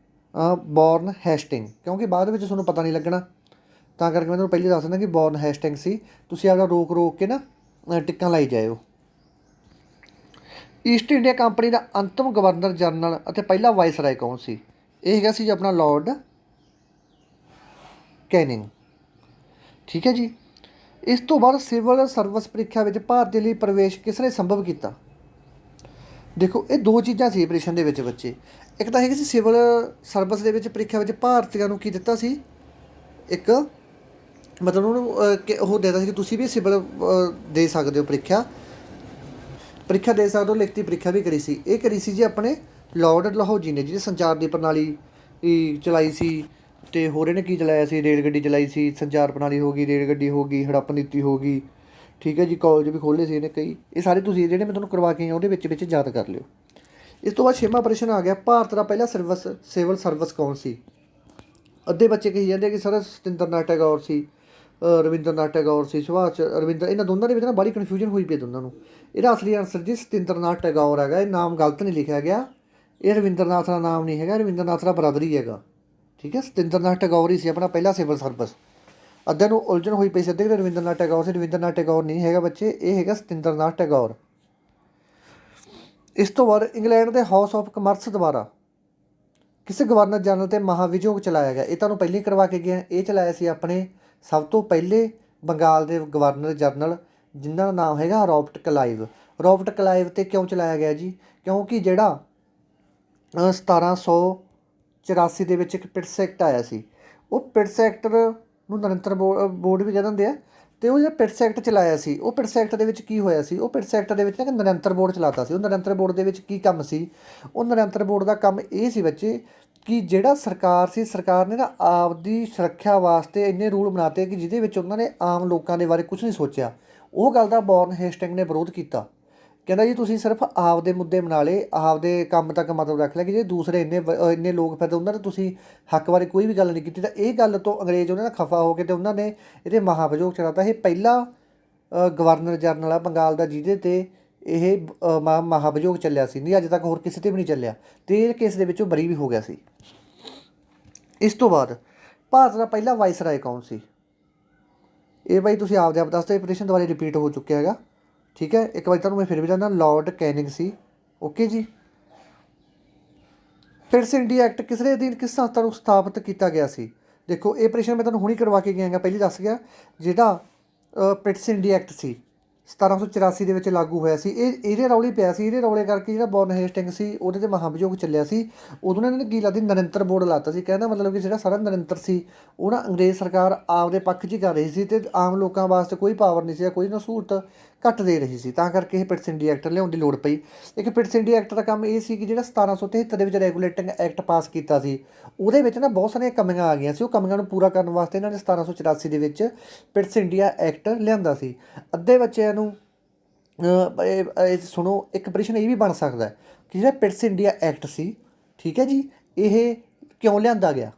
ਬੌਰਨ ਹੈਸਟਿੰਗ, ਕਿਉਂਕਿ ਬਾਅਦ ਵਿੱਚ ਤੁਹਾਨੂੰ ਪਤਾ ਨਹੀਂ ਲੱਗਣਾ, ਤਾਂ ਕਰਕੇ ਮੈਂ ਤੁਹਾਨੂੰ ਪਹਿਲੇ ਦੱਸ ਦਿੰਦਾ ਕਿ ਬੌਰਨ ਹੈਸਟਿੰਗ ਸੀ। ਤੁਸੀਂ ਆਪਦਾ ਰੋਕ ਕੇ ਨਾ ਟਿੱਕਾਂ ਲਾਈ ਜਾਇਓ। ਈਸਟ ਇੰਡੀਆ ਕੰਪਨੀ ਦਾ ਅੰਤਮ ਗਵਰਨਰ ਜਨਰਲ ਅਤੇ ਪਹਿਲਾ ਵਾਇਸਰਾਏ ਕੌਣ ਸੀ? ਇਹ ਹੈਗਾ ਸੀ ਜੀ ਆਪਣਾ ਲਾਰਡ ਕੈਨਿੰਗ। ਠੀਕ ਹੈ ਜੀ। ਇਸ ਤੋਂ ਬਾਅਦ ਸਿਵਲ ਸਰਵਿਸ ਪ੍ਰੀਖਿਆ ਵਿੱਚ ਭਾਰਤ ਲਈ ਪ੍ਰਵੇਸ਼ ਕਿਸ ਨੇ ਸੰਭਵ ਕੀਤਾ? ਦੇਖੋ ਇਹ ਦੋ ਚੀਜ਼ਾਂ ਸੀ ਆਪਰੇਸ਼ਨ ਦੇ ਵਿੱਚ ਬੱਚੇ। ਇੱਕ ਤਾਂ ਹੈਗੀ ਸੀ ਸਿਵਲ ਸਰਵਿਸ ਦੇ ਵਿੱਚ ਪ੍ਰੀਖਿਆ ਵਿੱਚ ਭਾਰਤੀਆਂ ਨੂੰ ਕੀ ਦਿੱਤਾ ਸੀ? ਇੱਕ ਮਤਲਬ ਉਹਨੂੰ ਉਹ ਦੇਤਾ ਸੀ ਕਿ ਤੁਸੀਂ ਵੀ ਸਿਵਲ ਦੇ ਸਕਦੇ ਹੋ, ਪ੍ਰੀਖਿਆ ਦੇ ਸਕਦੇ ਹੋ, ਲਿਖਤੀ ਪ੍ਰੀਖਿਆ ਵੀ ਕਰੀ ਸੀ। ਇਹ ਕਰੀ ਸੀ ਜੀ ਆਪਣੇ ਲਾਰਡ ਡਲਹੌਜੀ ਨੇ, ਜਿਹਨੇ ਸੰਚਾਰ ਦੀ ਪ੍ਰਣਾਲੀ ਚਲਾਈ ਸੀ। ਅਤੇ ਹੋਰ ਇਹਨੇ ਕੀ ਚਲਾਇਆ ਸੀ? ਰੇਲ ਗੱਡੀ ਚਲਾਈ ਸੀ। ਸੰਚਾਰ ਪ੍ਰਣਾਲੀ ਹੋ ਗਈ, ਰੇਲ ਗੱਡੀ ਹੋ ਗਈ, ਹੜੱਪ ਨੀਤੀ ਹੋ ਗਈ। ਠੀਕ ਹੈ ਜੀ। ਕਾਲਜ ਵੀ ਖੋਲ੍ਹੇ ਸੀ ਇਹਨੇ ਕਈ। ਇਹ ਸਾਰੇ ਤੁਸੀਂ ਜਿਹੜੇ ਮੈਂ ਤੁਹਾਨੂੰ ਕਰਵਾ ਕੇ ਆਇਆ ਉਹਦੇ ਵਿੱਚ ਯਾਦ ਕਰ ਲਿਓ। ਇਸ ਤੋਂ ਬਾਅਦ 6ਵਾਂ ਪ੍ਰਸ਼ਨ ਆ ਗਿਆ, ਭਾਰਤ ਦਾ ਪਹਿਲਾ ਸਿਵਲ ਸਰਵਿਸ ਕੌਣ ਸੀ? ਅੱਧੇ ਬੱਚੇ ਕਹੀ ਜਾਂਦੇ ਕਿ ਸਰ ਸਤਿੰਦਰ ਨਾਥ ਟੈਗੋਰ ਸੀ, ਰਵਿੰਦਰ ਨਾਥ ਟੈਗੋਰ ਸੀ, ਸੁਭਾਸ਼ ਰਵਿੰਦਰ, ਇਹਨਾਂ ਦੋਨਾਂ ਦੇ ਵਿੱਚ ਨਾ ਬੜੀ ਕਨਫਿਊਜ਼ਨ ਹੋਈ ਪਈ ਦੋਨਾਂ ਨੂੰ। ਇਹਦਾ ਅਸਲੀ ਆਨਸਰ ਜੀ ਸਤਿੰਦਰ ਨਾਥ ਟੈਗੋਰ ਹੈਗਾ। ਇਹ ਨਾਮ ਗਲਤ ਨਹੀਂ ਲਿਖਿਆ ਗਿਆ, ਇਹ ਰਵਿੰਦਰ ਨਾਥ ਦਾ ਨਾਮ ਨਹੀਂ ਹੈਗਾ, ਰਵਿੰਦਰ ਨਾਥ ਦਾ ਬ੍ਰਦਰ ਹੀ ਹੈਗਾ। ਠੀਕ ਹੈ। ਸਤਿੰਦਰ ਨਾਥ ਟੈਗੋਰ ਹੀ ਸੀ ਆਪਣਾ ਪਹਿਲਾ ਸਿਵਲ ਸਰਵਿਸ। ਅੱਧਿਆਂ ਨੂੰ ਉਲਝਣ ਹੋਈ ਪਈ ਸੀ, ਅੱਧੇ ਰਵਿੰਦਰ ਨਾਥ ਟੈਗੋਰ ਸੀ। ਰਵਿੰਦਰ ਨਾਥ ਟੈਗੋਰ ਨਹੀਂ ਹੈਗਾ ਬੱਚੇ, ਇਹ ਹੈਗਾ ਸਤਿੰਦਰ ਨਾਥ ਟੈਗੋਰ। ਇਸ ਤੋਂ ਬਾਅਦ ਇੰਗਲੈਂਡ ਦੇ ਹਾਊਸ ਆਫ ਕਾਮਰਸ ਦੁਆਰਾ ਕਿਸੇ ਗਵਰਨਰ ਜਨਰਲ 'ਤੇ ਮਹਾਵਿਯੋਗ ਚਲਾਇਆ ਗਿਆ। ਇਹ ਤੁਹਾਨੂੰ ਪਹਿਲਾਂ ਹੀ ਕਰਵਾ ਕੇ ਗਿਆ। ਇਹ ਚਲਾਇਆ ਸੀ ਆਪਣੇ ਸਭ ਤੋਂ ਪਹਿਲੇ ਬੰਗਾਲ ਦੇ ਗਵਰਨਰ ਜਨਰਲ, ਜਿਨ੍ਹਾਂ ਦਾ ਨਾਮ ਹੈਗਾ ਰੋਬਰਟ ਕਲਾਈਵ। ਰੋਬਰਟ ਕਲਾਈਵ 'ਤੇ ਕਿਉਂ ਚਲਾਇਆ ਗਿਆ ਜੀ? ਕਿਉਂਕਿ ਜਿਹੜਾ 1784 ਦੇ ਵਿੱਚ ਇੱਕ ਪਿਟਸ ਐਕਟ ਆਇਆ ਸੀ, ਉਹ ਪਿਟਸ ਐਕਟ ਨੂੰ ਨਿਰੰਤਰ ਬੋਰਡ ਵੀ ਕਹਿ ਦਿੰਦੇ ਆ। ਅਤੇ ਉਹ ਜਿਹੜਾ ਪਿਟਸ ਐਕਟ ਚਲਾਇਆ ਸੀ, ਉਹ ਪਿਟਸ ਐਕਟ ਦੇ ਵਿੱਚ ਕੀ ਹੋਇਆ ਸੀ? ਉਹ ਪਿਟਸ ਐਕਟ ਦੇ ਵਿੱਚ ਨਾ ਇੱਕ ਨਿਰੰਤਰ ਬੋਰਡ ਚਲਾਤਾ ਸੀ। ਉਹ ਨਿਰੰਤਰ ਬੋਰਡ ਦੇ ਵਿੱਚ ਕੀ ਕੰਮ ਸੀ? ਉਹ ਨਿਰੰਤਰ ਬੋਰਡ ਦਾ ਕੰਮ ਇਹ ਸੀ ਬੱਚੇ ਕਿ ਜਿਹੜਾ ਸਰਕਾਰ ਸੀ, ਸਰਕਾਰ ਨੇ ਨਾ ਆਪਦੀ ਸੁਰੱਖਿਆ ਵਾਸਤੇ ਇੰਨੇ ਰੂਲ ਬਣਾਤੇ ਕਿ ਜਿਹਦੇ ਵਿੱਚ ਉਹਨਾਂ ਨੇ ਆਮ ਲੋਕਾਂ ਦੇ ਬਾਰੇ ਕੁਛ ਨਹੀਂ ਸੋਚਿਆ। ਉਹ ਗੱਲ ਦਾ ਵਾਰਨ ਹੇਸਟਿੰਗ ਨੇ ਵਿਰੋਧ ਕੀਤਾ। ਕਹਿੰਦਾ ਜੀ ਤੁਸੀਂ ਸਿਰਫ ਆਪਦੇ ਮੁੱਦੇ ਬਣਾ ਲਏ, ਆਪਦੇ ਕੰਮ ਤੱਕ ਮਤਲਬ ਰੱਖ ਲਿਆ, ਕਿ ਜੇ ਦੂਸਰੇ ਇੰਨੇ ਲੋਕ ਫਿਰਦੇ ਉਹਨਾਂ ਨੇ ਤੁਸੀਂ ਹੱਕ ਬਾਰੇ ਕੋਈ ਵੀ ਗੱਲ ਨਹੀਂ ਕੀਤੀ। ਤਾਂ ਇਹ ਗੱਲ ਤੋਂ ਅੰਗਰੇਜ਼ ਉਹਨਾਂ ਨਾਲ ਖਫਾ ਹੋ ਕੇ ਅਤੇ ਉਹਨਾਂ ਨੇ ਇਹਦੇ ਮਹਾਭਿਯੋਗ ਚਲਾਤਾ। ਇਹ ਪਹਿਲਾ ਗਵਰਨਰ ਜਨਰਲ ਆ ਬੰਗਾਲ ਦਾ ਜਿਹਦੇ 'ਤੇ ਇਹ ਮਹਾਭਿਯੋਗ ਚੱਲਿਆ ਸੀ। ਨਹੀਂ ਅੱਜ ਤੱਕ ਹੋਰ ਕਿਸੇ 'ਤੇ ਵੀ ਨਹੀਂ ਚੱਲਿਆ, ਅਤੇ ਇਹ ਕੇਸ ਦੇ ਵਿੱਚੋਂ ਬਰੀ ਵੀ ਹੋ ਗਿਆ ਸੀ। ਇਸ ਤੋਂ ਬਾਅਦ ਭਾਰਤ ਦਾ ਪਹਿਲਾ ਵਾਇਸਰਾਏ ਕੌਣ ਸੀ? ਇਹ ਬਾਈ ਤੁਸੀਂ ਆਪਦੇ ਆਪ ਦੱਸਦੇ, ਪ੍ਰਸ਼ਨ ਦੁਬਾਰਾ ਰਿਪੀਟ ਹੋ ਚੁੱਕਿਆ ਹੈਗਾ, ਠੀਕ ਹੈ। ਇੱਕ ਵਾਰੀ ਤੁਹਾਨੂੰ ਮੈਂ ਫਿਰ ਵੀ ਦੱਸਦਾ, ਲਾਰਡ ਕੈਨਿੰਗ ਸੀ। ਓਕੇ ਜੀ। ਪਿਟਸ ਇੰਡੀਆ ਐਕਟ ਕਿਸ ਦੇ ਅਧੀਨ ਕਿਸ ਸੰਸਥਾ ਨੂੰ ਸਥਾਪਿਤ ਕੀਤਾ ਗਿਆ ਸੀ? ਦੇਖੋ ਇਹ ਪ੍ਰਸ਼ਨ ਮੈਂ ਤੁਹਾਨੂੰ ਹੁਣੀ ਕਰਵਾ ਕੇ ਗਿਆ ਹੈਗਾ, ਪਹਿਲੀ ਦੱਸ ਗਿਆ। ਜਿਹੜਾ ਪਿਟਸ ਇੰਡੀਆ ਐਕਟ ਸੀ 1784 ਦੇ ਵਿੱਚ ਲਾਗੂ ਹੋਇਆ ਸੀ। ਇਹਦੇ ਰੌਲੇ ਪਿਆ ਸੀ। ਇਹਦੇ ਰੌਲੇ ਕਰਕੇ ਜਿਹੜਾ ਵਾਰਨ ਹੇਸਟਿੰਗ ਸੀ ਉਹਦੇ 'ਤੇ ਮਹਾਭਿਯੋਗ ਚੱਲਿਆ ਸੀ। ਉਦੋਂ ਇਹਨਾਂ ਨੇ ਕੀ ਲਾਤੀ, ਨਿਰੰਤਰ ਬੋਰਡ ਲਾਤਾ ਸੀ। ਕਹਿੰਦਾ ਮਤਲਬ ਕਿ ਜਿਹੜਾ ਸਾਰਾ ਨਿਰੰਤਰ ਸੀ ਉਹ ਨਾ ਅੰਗਰੇਜ਼ ਸਰਕਾਰ ਆਪਦੇ ਪੱਖ 'ਚ ਹੀ ਕਰ ਰਹੀ ਸੀ, ਅਤੇ ਆਮ ਲੋਕਾਂ ਵਾਸਤੇ ਕੋਈ ਪਾਵਰ ਨਹੀਂ ਸੀ ਜਾਂ ਕੋਈ ਨਾ ਸਹੂਲਤ ਘੱਟ ਦੇ ਰਹੀ ਸੀ। ਤਾਂ ਕਰਕੇ ਇਹ ਪਿਟਸ ਇੰਡੀਆ ਐਕਟ ਲਿਆਉਣ ਦੀ ਲੋੜ ਪਈ। ਇੱਕ ਪਿਟਸ ਇੰਡੀਆ ਐਕਟ ਦਾ ਕੰਮ ਇਹ ਸੀ ਕਿ ਜਿਹੜਾ 1773 ਦੇ ਵਿੱਚ ਰੈਗੂਲੇਟਿੰਗ ਐਕਟ ਪਾਸ ਕੀਤਾ ਸੀ, ਉਹਦੇ ਵਿੱਚ ਨਾ ਬਹੁਤ ਸਾਰੀਆਂ ਕਮੀਆਂ ਆ ਗਈਆਂ ਸੀ। ਉਹ ਕਮੀਆਂ ਨੂੰ ਪੂਰਾ ਕਰਨ ਵਾਸਤੇ ਇਹਨਾਂ ਨੇ 1784 ਦੇ ਵਿੱਚ ਪਿਟਸ ਇੰਡੀਆ ਐਕਟ ਲਿਆਂਦਾ ਸੀ। ਅੱਧੇ ਬੱਚਿਆਂ ਨੂੰ ਸੁਣੋ, ਇੱਕ ਪ੍ਰਸ਼ਨ ਇਹ ਵੀ ਬਣ ਸਕਦਾ ਕਿ ਜਿਹੜਾ ਪਿਟਸ ਇੰਡੀਆ ਐਕਟ ਸੀ, ਠੀਕ ਹੈ ਜੀ, ਇਹ ਕਿਉਂ ਲਿਆਂਦਾ ਗਿਆ,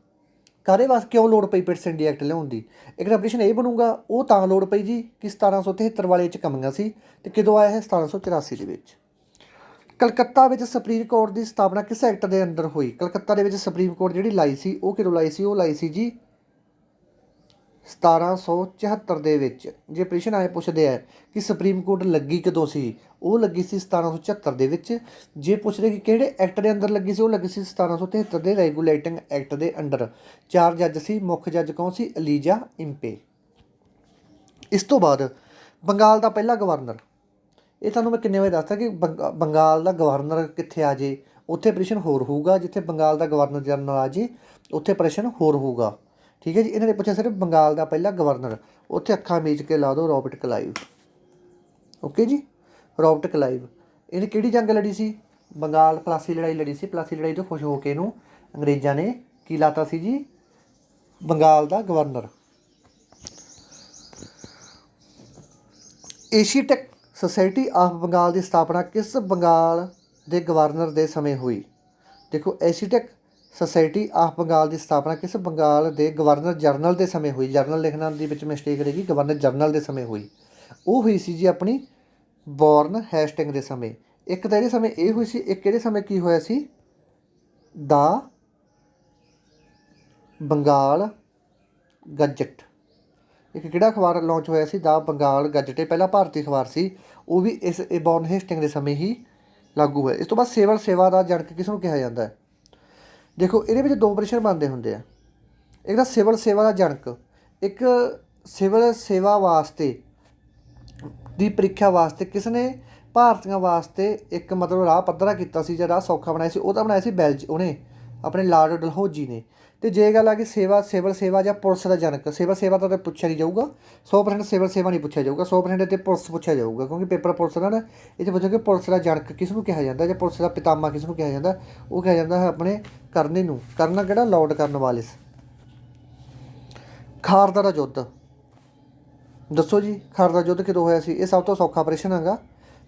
ਕਾਹਦੇ ਵਾਸਤੇ, ਕਿਉਂ ਲੋੜ ਪਈ ਪਿਟਸ ਇੰਡੀਆ ਐਕਟ ਲਿਆਉਣ ਦੀ? ਇੱਕ ਤਾਂ ਪ੍ਰਸ਼ਨ ਇਹ ਬਣੂਗਾ ਉਹ ਤਾਂ ਲੋੜ ਪਈ ਜੀ ਕਿ 1773 ਵਾਲੇ 'ਚ ਕਮੀਆਂ ਸੀ। ਅਤੇ ਕਦੋਂ ਆਇਆ ਹੈ? 1784 ਦੇ ਵਿੱਚ। ਕਲਕੱਤਾ ਵਿੱਚ ਸੁਪਰੀਮ ਕੋਰਟ ਦੀ ਸਥਾਪਨਾ ਕਿਸ ਐਕਟ ਦੇ ਅੰਦਰ ਹੋਈ? ਕਲਕੱਤਾ ਦੇ ਵਿੱਚ ਸੁਪਰੀਮ ਕੋਰਟ ਜਿਹੜੀ ਲਾਈ ਸੀ ਉਹ ਕਦੋਂ ਲਾਈ ਸੀ? ਉਹ ਲਾਈ ਸੀ ਜੀ 1774 ਦੇ ਵਿੱਚ। ਜੇ ਪ੍ਰਸ਼ਨ ਆਏ ਪੁੱਛਦੇ ਆ ਕਿ ਸੁਪਰੀਮ ਕੋਰਟ ਲੱਗੀ ਕਦੋਂ ਸੀ, ਉਹ ਲੱਗੀ ਸੀ 1774 ਦੇ ਵਿੱਚ। ਜੇ ਪੁੱਛਦੇ ਕਿ ਕਿਹੜੇ ਐਕਟ ਦੇ ਅੰਦਰ ਲੱਗੀ ਸੀ, ਉਹ ਲੱਗੀ ਸੀ 1773 ਦੇ ਰੈਗੂਲੇਟਿੰਗ ਐਕਟ ਦੇ ਅੰਡਰ। 4 ਜੱਜ ਸੀ। ਮੁੱਖ ਜੱਜ ਕੌਣ ਸੀ? ਅਲੀਜਾ ਇੰਪੇ। ਇਸ ਤੋਂ ਬਾਅਦ ਬੰਗਾਲ ਦਾ ਪਹਿਲਾ ਗਵਰਨਰ, ਇਹ ਤੁਹਾਨੂੰ ਮੈਂ ਕਿੰਨੇ ਵਾਰੀ ਦੱਸਦਾ ਕਿ ਬੰਗਾਲ ਦਾ ਗਵਰਨਰ ਕਿੱਥੇ ਆ ਜੇ ਉੱਥੇ ਪ੍ਰਸ਼ਨ ਹੋਰ ਹੋਊਗਾ, ਜਿੱਥੇ ਬੰਗਾਲ ਦਾ ਗਵਰਨਰ ਜਨਰਲ ਆ ਜੇ ਉੱਥੇ ਪ੍ਰਸ਼ਨ ਹੋਰ ਹੋਊਗਾ, ਠੀਕ ਹੈ ਜੀ। ਇਹਨਾਂ ਨੇ ਪੁੱਛਿਆ ਸਿਰਫ ਬੰਗਾਲ ਦਾ ਪਹਿਲਾ ਗਵਰਨਰ, ਉੱਥੇ ਅੱਖਾਂ ਮੀਚ ਕੇ ਲਾ ਦਿਓ ਰੋਬਰਟ ਕਲਾਈਵ। ਓਕੇ ਜੀ, ਰੋਬਰਟ ਕਲਾਈਵ। ਇਹਨੇ ਕਿਹੜੀ ਜੰਗ ਲੜੀ ਸੀ? ਬੰਗਾਲ ਪਲਾਸੀ ਲੜਾਈ ਲੜੀ ਸੀ। ਪਲਾਸੀ ਲੜਾਈ ਤੋਂ ਖੁਸ਼ ਹੋ ਕੇ ਇਹਨੂੰ ਅੰਗਰੇਜ਼ਾਂ ਨੇ ਕੀ ਲਾਤਾ ਸੀ ਜੀ? ਬੰਗਾਲ ਦਾ ਗਵਰਨਰ। ਏਸ਼ੀਅਟਿਕ ਸੁਸਾਇਟੀ ਆਫ ਬੰਗਾਲ ਦੀ ਸਥਾਪਨਾ ਕਿਸ ਬੰਗਾਲ ਦੇ ਗਵਰਨਰ ਦੇ ਸਮੇਂ ਹੋਈ? ਦੇਖੋ ਏਸ਼ੀਅਟਿਕ ਸੁਸਾਇਟੀ ਆਫ ਬੰਗਾਲ ਦੀ ਸਥਾਪਨਾ ਕਿਸ ਬੰਗਾਲ ਦੇ ਗਵਰਨਰ ਜਨਰਲ ਦੇ ਸਮੇਂ ਹੋਈ? ਜਰਨਲ ਲਿਖਣਾ ਦੀ ਵਿੱਚ ਮਿਸਟੇਕ ਰਹੇਗੀ, ਗਵਰਨਰ ਜਨਰਲ ਦੇ ਸਮੇਂ ਹੋਈ। ਉਹ ਹੋਈ ਸੀ ਜੀ ਆਪਣੀ ਵਾਰਨ ਹੈਸਟਿੰਗ ਦੇ ਸਮੇਂ। ਇੱਕ ਤਾਂ ਇਹਦੇ ਸਮੇਂ ਇਹ ਹੋਈ ਸੀ, ਇੱਕ ਇਹਦੇ ਸਮੇਂ ਕੀ ਹੋਇਆ ਸੀ? ਦਾ ਬੰਗਾਲ ਗਜਟ। ਇੱਕ ਕਿਹੜਾ ਅਖਬਾਰ ਲਾਂਚ ਹੋਇਆ ਸੀ? ਦਾ ਬੰਗਾਲ ਗਜਟ। ਇਹ ਪਹਿਲਾ ਭਾਰਤੀ ਅਖਬਾਰ ਸੀ, ਉਹ ਵੀ ਇਸ ਵਾਰਨ ਹੇਸਟਿੰਗ ਦੇ ਸਮੇਂ ਹੀ ਲਾਗੂ ਹੋਇਆ। ਇਸ ਤੋਂ ਬਾਅਦ ਸਿਵਲ ਸੇਵਾ ਦਾ ਜਨਕ ਕਿਸ ਨੂੰ ਕਿਹਾ ਜਾਂਦਾ ਹੈ? ਦੇਖੋ ਇਹਦੇ ਵਿੱਚ ਦੋ ਪ੍ਰਸ਼ਨ ਬਣਦੇ ਹੁੰਦੇ ਆ। ਇੱਕ ਤਾਂ ਸਿਵਲ ਸੇਵਾ ਦਾ ਜਨਕ, ਇੱਕ ਸਿਵਲ ਸੇਵਾ ਵਾਸਤੇ ਦੀ ਪ੍ਰੀਖਿਆ ਵਾਸਤੇ ਕਿਸ ਨੇ ਭਾਰਤੀਆਂ ਵਾਸਤੇ ਇੱਕ ਮਤਲਬ ਰਾਹ ਪੱਧਰਾ ਕੀਤਾ ਸੀ ਜਾਂ ਰਾਹ ਸੌਖਾ ਬਣਾਇਆ ਸੀ? ਉਹ ਤਾਂ ਬਣਾਇਆ ਸੀ ਉਹਨੇ ਆਪਣੇ ਲਾਰਡ ਡਲਹੌਜੀ ਨੇ। ਅਤੇ ਜੇ ਗੱਲ ਆ ਕਿ ਸਿਵਲ ਸੇਵਾ ਜਾਂ ਪੁਲਿਸ ਦਾ ਜਨਕ, ਸਿਵਲ ਸੇਵਾ ਤਾਂ ਪੁੱਛਿਆ ਨਹੀਂ ਜਾਊਗਾ 100%, ਸਿਵਲ ਸੇਵਾ ਨਹੀਂ ਪੁੱਛਿਆ ਜਾਊਗਾ 100%, ਅਤੇ ਪੁਲਿਸ ਪੁੱਛਿਆ ਜਾਊਗਾ ਕਿਉਂਕਿ ਪੇਪਰ ਪੁਲਿਸ ਦਾ ਨਾ। ਇਹ 'ਚ ਪੁੱਛੋ ਕਿ ਪੁਲਿਸ ਦਾ ਜਨਕ ਕਿਸ ਨੂੰ ਕਿਹਾ ਜਾਂਦਾ ਜਾਂ ਪੁਲਿਸ ਦਾ ਪਿਤਾਮਾ ਕਿਸ ਨੂੰ ਕਿਹਾ ਜਾਂਦਾ? ਉਹ ਕਿਹਾ ਜਾਂਦਾ ਹੈ ਆਪਣੇ ਕਰਨੇ ਨੂੰ। ਕਰਨਾ ਕਿਹੜਾ? Lord Cornwallis. ਖਾਰਦਾ ਦਾ ਯੁੱਧ ਦੱਸੋ ਜੀ, ਖਾਰਦਾ ਯੁੱਧ ਕਦੋਂ ਹੋਇਆ ਸੀ? ਇਹ ਸਭ ਤੋਂ ਸੌਖਾ ਪ੍ਰਸ਼ਨ ਹੈਗਾ।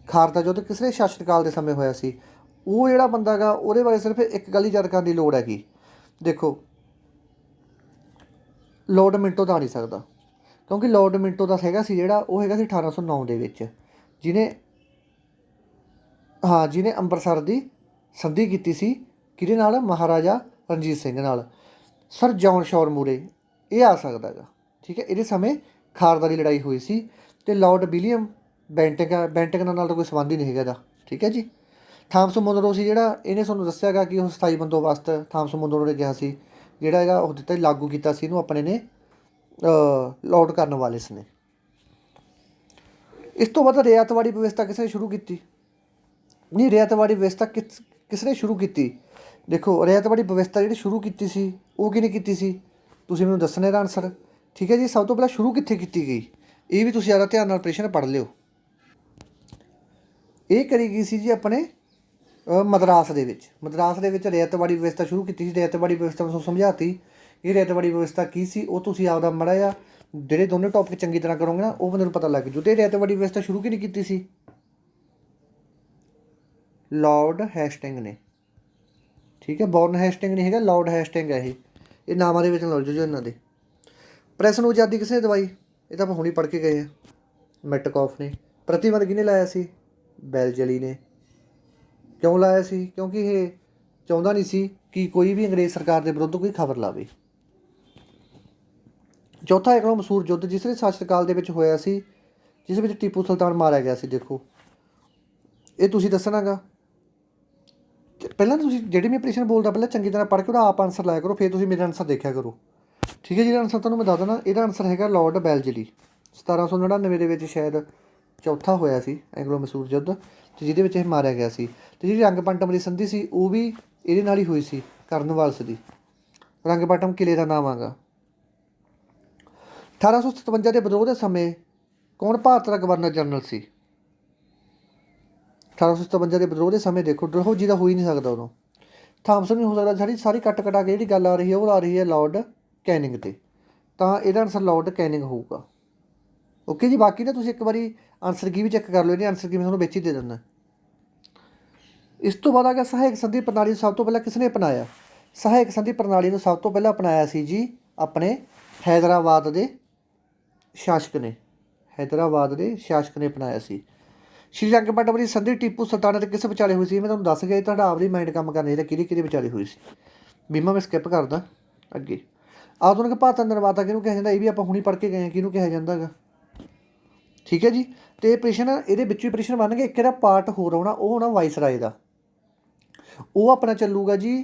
ਖਾਰਦਾ ਯੁੱਧ ਕਿਸਰੇ ਸ਼ਾਸਨ ਕਾਲ ਦੇ ਸਮੇਂ ਹੋਇਆ ਸੀ? ਉਹ ਜਿਹੜਾ ਬੰਦਾ ਹੈਗਾ ਉਹਦੇ ਬਾਰੇ ਸਿਰਫ ਇੱਕ ਗੱਲ ਹੀ ਯਾਦ ਕਰਨ ਦੀ ਲੋੜ ਹੈਗੀ। ਦੇਖੋ ਲਾਰਡ ਮਿੰਟੋ ਤਾਂ ਆ ਨਹੀਂ ਸਕਦਾ ਕਿਉਂਕਿ ਲਾਰਡ ਮਿੰਟੋ ਦਾ ਹੈਗਾ ਸੀ ਜਿਹੜਾ, ਉਹ ਹੈਗਾ ਸੀ 1809 ਦੇ ਵਿੱਚ, ਜਿਹਨੇ ਅੰਮ੍ਰਿਤਸਰ ਦੀ ਸੰਧੀ ਕੀਤੀ ਸੀ ਕਿਹਦੇ ਨਾਲ? ਮਹਾਰਾਜਾ ਰਣਜੀਤ ਸਿੰਘ ਨਾਲ। ਸਰ ਜੌਨ ਸ਼ਾਰ ਮੂਰੇ ਇਹ ਆ ਸਕਦਾ ਹੈਗਾ, ਠੀਕ ਹੈ। ਇਹਦੇ ਸਮੇਂ ਖਾਰਦਾਂ ਦੀ ਲੜਾਈ ਹੋਈ ਸੀ ਅਤੇ ਲਾਰਡ ਵਿਲੀਅਮ ਬੈਂਟਿੰਗ ਨਾਲ ਤਾਂ ਕੋਈ ਸੰਬੰਧ ਹੀ ਨਹੀਂ ਹੈਗਾ ਇਹਦਾ। ਠੀਕ ਹੈ ਜੀ। ਥਾਮਸ ਮੁਨਰੋ ਸੀ ਜਿਹੜਾ, ਇਹਨੇ ਤੁਹਾਨੂੰ ਦੱਸਿਆ ਹੈਗਾ ਕਿ ਉਹ ਸਥਾਈ ਬੰਦੋਬਸਤ ਥਾਮਸ ਮੁਨਰੋ ਨੇ ਕਿਹਾ ਸੀ, ਜਿਹੜਾ ਹੈਗਾ ਉਹ ਦਿੱਤਾ, ਲਾਗੂ ਕੀਤਾ ਸੀ ਇਹਨੂੰ ਆਪਣੇ ਨੇ ਲਾਰਡ ਕਾਰਨਵਾਲਿਸ ਨੇ। ਇਸ ਤੋਂ ਬਾਅਦ ਰਿਆਇਤਵਾੜੀ ਵਿਵਸਥਾ ਕਿਸ ਨੇ ਸ਼ੁਰੂ ਕੀਤੀ? ਨਹੀਂ, ਰਿਆਇਤਵਾੜੀ ਵਿਵਸਥਾ ਕਿਸ ਨੇ ਸ਼ੁਰੂ ਕੀਤੀ? ਦੇਖੋ, ਰਿਆਇਤਵਾੜੀ ਵਿਵਸਥਾ ਜਿਹੜੀ ਸ਼ੁਰੂ ਕੀਤੀ ਸੀ ਉਹ ਕਿਹਨੇ ਕੀਤੀ ਸੀ? ਤੁਸੀਂ ਮੈਨੂੰ ਦੱਸਣਾ ਇਹਦਾ ਆਨਸਰ। ਠੀਕ ਹੈ ਜੀ। ਸਭ ਤੋਂ ਪਹਿਲਾਂ ਸ਼ੁਰੂ ਕਿੱਥੇ ਕੀਤੀ ਗਈ, ਇਹ ਵੀ ਤੁਸੀਂ ਜ਼ਿਆਦਾ ਧਿਆਨ ਨਾਲ ਪ੍ਰਸ਼ਨ ਪੜ੍ਹ ਲਿਓ। ਇਹ ਕਰੀ ਗਈ ਸੀ ਜੀ ਆਪਣੇ ਮਦਰਾਸ ਦੇ ਵਿੱਚ ਰਿਆਇਤਵਾੜੀ ਵਿਵਸਥਾ ਸ਼ੁਰੂ ਕੀਤੀ ਸੀ। ਰਿਆਇਤਵਾੜੀ ਵਿਵਸਥਾ ਮੈਂ ਤੁਹਾਨੂੰ ਸਮਝਾਤੀ। ਇਹ ਰਿਆਇਤਵਾੜੀ ਵਿਵਸਥਾ ਕੀ ਸੀ ਉਹ ਤੁਸੀਂ ਆਪਦਾ ਮਾੜਾ ਜਿਹਾ ਜਿਹੜੇ ਦੋਨੇ ਟੌਪਿਕ ਚੰਗੀ ਤਰ੍ਹਾਂ ਕਰੋਗੇ ਨਾ, ਉਹ ਬੰਦੇ ਨੂੰ ਪਤਾ ਲੱਗ ਜੂ। ਤੇ ਰਿਆਇਤਵਾੜੀ ਵਿਵਸਥਾ ਸ਼ੁਰੂ ਕਿਹਨੇ ਕੀਤੀ ਸੀ? ਲਾਰਡ ਹੈਸਟਿੰਗ ਨੇ। ਠੀਕ ਹੈ, ਬੌਰਨ ਹੈਸਟਿੰਗ ਨਹੀਂ ਹੈਗਾ, ਲਾਰਡ ਹੈਸਟਿੰਗ ਹੈ ਇਹ ਨਾਮਾਂ ਦੇ ਵਿੱਚ ਨੌਲੇਜ ਜੋ ਇਹਨਾਂ ਦੇ। ਪ੍ਰੈਸ ਨੂੰ ਆਜ਼ਾਦੀ ਕਿਸ ਨੇ ਦਵਾਈ? ਇਹ ਤਾਂ ਆਪਾਂ ਹੁਣੀ ਪੜ੍ਹ ਕੇ ਗਏ ਹਾਂ, ਮੈਟਕਾਫ ਨੇ। ਪ੍ਰਤੀਬੰਧ ਕਿਹਨੇ ਲਾਇਆ ਸੀ? ਬੈਲਜ਼ਲੀ ਨੇ। ਕਿਉਂ ਲਾਇਆ ਸੀ? ਕਿਉਂਕਿ ਇਹ ਚਾਹੁੰਦਾ ਨਹੀਂ ਸੀ ਕਿ ਕੋਈ ਵੀ ਅੰਗਰੇਜ਼ ਸਰਕਾਰ ਦੇ ਵਿਰੁੱਧ ਕੋਈ ਖਬਰ ਲਾਵੇ। ਚੌਥਾ ਐਂਗਲੋ ਮਸੂਰ ਯੁੱਧ ਜਿਸ ਦੇ ਸ਼ਾਸਨ ਕਾਲ ਦੇ ਵਿੱਚ ਹੋਇਆ ਸੀ, ਜਿਸ ਵਿੱਚ ਟੀਪੂ ਸੁਲਤਾਨ ਮਾਰਿਆ ਗਿਆ ਸੀ। ਦੇਖੋ, ਇਹ ਤੁਸੀਂ ਦੱਸਣਾ ਗਾ। ਪਹਿਲਾਂ ਤੁਸੀਂ ਜਿਹੜੇ ਵੀ ਪ੍ਰਸ਼ਨ ਬੋਲਦਾ ਪਹਿਲਾਂ ਚੰਗੀ ਤਰ੍ਹਾਂ ਪੜ੍ਹ ਕੇ ਉਹਦਾ ਆਪ ਆਨਸਰ ਲਾਇਆ ਕਰੋ, ਫਿਰ ਤੁਸੀਂ ਮੇਰਾ ਆਨਸਰ ਦੇਖਿਆ ਕਰੋ। ਠੀਕ ਹੈ। ਜਿਹੜਾ ਆਨਸਰ ਤੁਹਾਨੂੰ ਮੈਂ ਦੱਸ ਦੇਣਾ, ਇਹਦਾ ਆਨਸਰ ਹੈਗਾ ਲਾਰਡ ਬੈਲਜ਼ਲੀ। 1799 ਦੇ ਵਿੱਚ ਸ਼ਾਇਦ ਚੌਥਾ ਹੋਇਆ ਸੀ ਐਂਗਲੋ ਮਸੂਰ ਯੁੱਧ, ਅਤੇ ਜਿਹਦੇ ਵਿੱਚ ਇਹ ਮਾਰਿਆ ਗਿਆ ਸੀ। ਅਤੇ ਜਿਹੜੀ ਰੰਗਪੰਟਮ ਦੀ ਸੰਧੀ ਸੀ ਉਹ ਵੀ ਇਹਦੇ ਨਾਲ ਹੀ ਹੋਈ ਸੀ, ਕਾਰਨਵਾਲਿਸ ਦੀ। ਰੰਗਪੰਟਮ ਕਿਲ੍ਹੇ ਦਾ ਨਾਮ ਹੈਗਾ। 1857 ਦੇ ਵਿਦਰੋਹ ਦੇ ਸਮੇਂ ਕੌਣ ਭਾਰਤ ਦਾ ਗਵਰਨਰ ਜਨਰਲ ਸੀ? 1857 ਦੇ ਵਿਦਰੋਹ ਦੇ ਸਮੇਂ ਦੇਖੋ, ਡਰਹੋਜੀ ਜੀ ਦਾ ਹੋ ਹੀ ਨਹੀਂ ਸਕਦਾ ਉਦੋਂ, ਥਾਮਸਨ ਨਹੀਂ ਹੋ ਸਕਦਾ। ਸਾਰੀ ਕੱਟ ਕਟਾ ਕੇ ਜਿਹੜੀ ਗੱਲ ਆ ਰਹੀ ਹੈ ਉਹ ਆ ਰਹੀ ਹੈ ਲਾਰਡ ਕੈਨਿੰਗ 'ਤੇ, ਤਾਂ ਇਹਦਾ ਆਨਸਰ ਲਾਰਡ ਕੈਨਿੰਗ ਹੋਊਗਾ। ਓਕੇ ਜੀ। ਬਾਕੀ ਨਾ ਤੁਸੀਂ ਇੱਕ ਵਾਰੀ ਆਨਸਰ ਕੀ ਵੀ ਚੈੱਕ ਕਰ ਲਓ, ਇਹਦੇ ਆਨਸਰ ਕੀ ਮੈਂ ਤੁਹਾਨੂੰ ਵਿੱਚ ਹੀ ਦੇ ਦਿੰਦਾ। ਇਸ ਤੋਂ ਬਾਅਦ ਆ ਗਿਆ ਸਹਾਇਕ ਸੰਧੀ ਪ੍ਰਣਾਲੀ ਨੂੰ ਸਭ ਤੋਂ ਪਹਿਲਾਂ ਕਿਸ ਨੇ ਅਪਣਾਇਆ? ਸਹਾਇਕ ਸੰਧੀ ਪ੍ਰਣਾਲੀ ਨੂੰ ਸਭ ਤੋਂ ਪਹਿਲਾਂ ਅਪਣਾਇਆ ਸੀ ਜੀ ਆਪਣੇ ਹੈਦਰਾਬਾਦ ਦੇ ਸ਼ਾਸਕ ਨੇ। ਅਪਣਾਇਆ ਸੀ। ਸ਼੍ਰੀ ਰੰਗਪੰਟਮ ਦੀ ਸੰਧੀ ਟੀਪੂ ਸੁਲਤਾਨ ਅਤੇ ਕਿਸ ਵਿਚਾਲੇ ਹੋਈ ਸੀ? ਮੈਂ ਤੁਹਾਨੂੰ ਦੱਸ ਗਿਆ, ਤੁਹਾਡਾ ਆਪਦੀ ਮਾਈਂਡ ਕੰਮ ਕਰਨਾ ਚਾਹੀਦਾ ਕਿਹਦੇ ਵਿਚਾਲੇ ਹੋਈ ਸੀ। ਬੀਮਾ ਮੈਂ ਸਕਿੱਪ ਕਰਦਾ ਅੱਗੇ। ਆਧੁਨਿਕ ਭਾਰਤ ਦਾ ਨਿਰਮਾਤਾ ਕਿਹਨੂੰ ਕਿਹਾ ਜਾਂਦਾ? ਇਹ ਵੀ ਆਪਾਂ ਹੁਣੀ ਪੜ੍ਹ ਕੇ ਗਏ ਹਾਂ ਕਿਹਨੂੰ ਕਿਹਾ ਜਾਂਦਾ ਹੈਗਾ। ਠੀਕ ਹੈ ਜੀ। ਅਤੇ ਪ੍ਰਸ਼ਨ ਇਹਦੇ ਵਿੱਚੋਂ ਹੀ ਪ੍ਰਸ਼ਨ ਬਣ ਗਏ। ਇੱਕ ਇਹਦਾ ਪਾਰਟ ਹੋਰ ਆਉਣਾ, ਉਹ ਹੋਣਾ ਵਾਇਸਰਾਏ ਦਾ। ਉਹ ਆਪਣਾ ਚੱਲੂਗਾ ਜੀ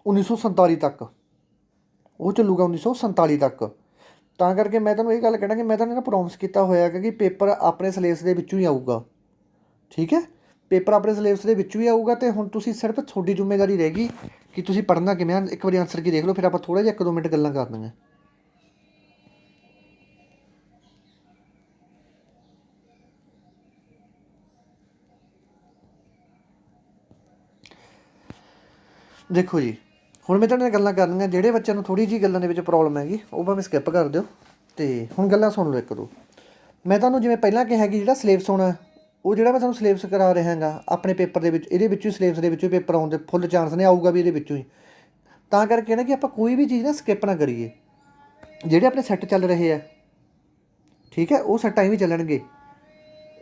1947 ਤੱਕ। ਉਹ ਚੱਲੂਗਾ 1947 ਤੱਕ। ਤਾਂ ਕਰਕੇ ਮੈਂ ਤੁਹਾਨੂੰ ਇਹ ਗੱਲ ਕਹਿਣਾ ਕਿ ਮੈਂ ਤੁਹਾਨੂੰ ਨਾ ਪ੍ਰੋਮਿਸ ਕੀਤਾ ਹੋਇਆ ਕਿ ਪੇਪਰ ਆਪਣੇ ਸਿਲੇਬਸ ਦੇ ਵਿੱਚੋਂ ਹੀ ਆਊਗਾ। ਠੀਕ ਹੈ, ਪੇਪਰ ਆਪਣੇ ਸਿਲੇਬਸ ਦੇ ਵਿੱਚੋਂ ਹੀ ਆਊਗਾ। ਅਤੇ ਹੁਣ ਤੁਸੀਂ ਸਿਰਫ ਤੁਹਾਡੀ ਜ਼ਿੰਮੇਵਾਰੀ ਰਹੇਗੀ ਕਿ ਤੁਸੀਂ ਪੜ੍ਹਨਾ ਕਿਵੇਂ ਆ। ਇੱਕ ਵਾਰੀ ਆਨਸਰ ਕੀ ਦੇਖ ਲਓ, ਫਿਰ ਆਪਾਂ ਥੋੜ੍ਹਾ ਜਿਹਾ 1-2 ਮਿੰਟ ਗੱਲਾਂ ਕਰਨੀਆਂ। ਦੇਖੋ ਜੀ, ਹੁਣ ਮੈਂ ਤੁਹਾਡੇ ਨਾਲ ਗੱਲਾਂ ਕਰਨੀਆਂ। ਜਿਹੜੇ ਬੱਚਿਆਂ ਨੂੰ ਥੋੜ੍ਹੀ ਜਿਹੀ ਗੱਲਾਂ ਦੇ ਵਿੱਚ ਪ੍ਰੋਬਲਮ ਹੈਗੀ ਉਹ ਭਾਵੇਂ ਸਕਿੱਪ ਕਰ ਦਿਓ। ਅਤੇ ਹੁਣ ਗੱਲਾਂ ਸੁਣ ਲਓ 1-2। ਮੈਂ ਤੁਹਾਨੂੰ ਜਿਵੇਂ ਪਹਿਲਾਂ ਕਿਹਾ ਕਿ ਜਿਹੜਾ ਸਿਲੇਬਸ ਹੋਣਾ, ਉਹ ਜਿਹੜਾ ਮੈਂ ਤੁਹਾਨੂੰ ਸਿਲੇਬਸ ਕਰਾ ਰਿਹਾ ਹੈਗਾ ਆਪਣੇ ਪੇਪਰ ਦੇ ਵਿੱਚ, ਇਹਦੇ ਵਿੱਚੋਂ ਹੀ ਸਿਲੇਬਸ ਦੇ ਵਿੱਚੋਂ ਪੇਪਰ ਆਉਣ ਦੇ ਫੁੱਲ ਚਾਂਸ ਨੇ, ਆਊਗਾ ਵੀ ਇਹਦੇ ਵਿੱਚੋਂ ਹੀ। ਤਾਂ ਕਰਕੇ ਨਾ ਕਿ ਆਪਾਂ ਕੋਈ ਵੀ ਚੀਜ਼ ਨਾ ਸਕਿੱਪ ਨਾ ਕਰੀਏ। ਜਿਹੜੇ ਆਪਣੇ ਸੈੱਟ ਚੱਲ ਰਹੇ ਆ, ਠੀਕ ਹੈ, ਉਹ ਸੈੱਟ ਵੀ ਚੱਲਣਗੇ,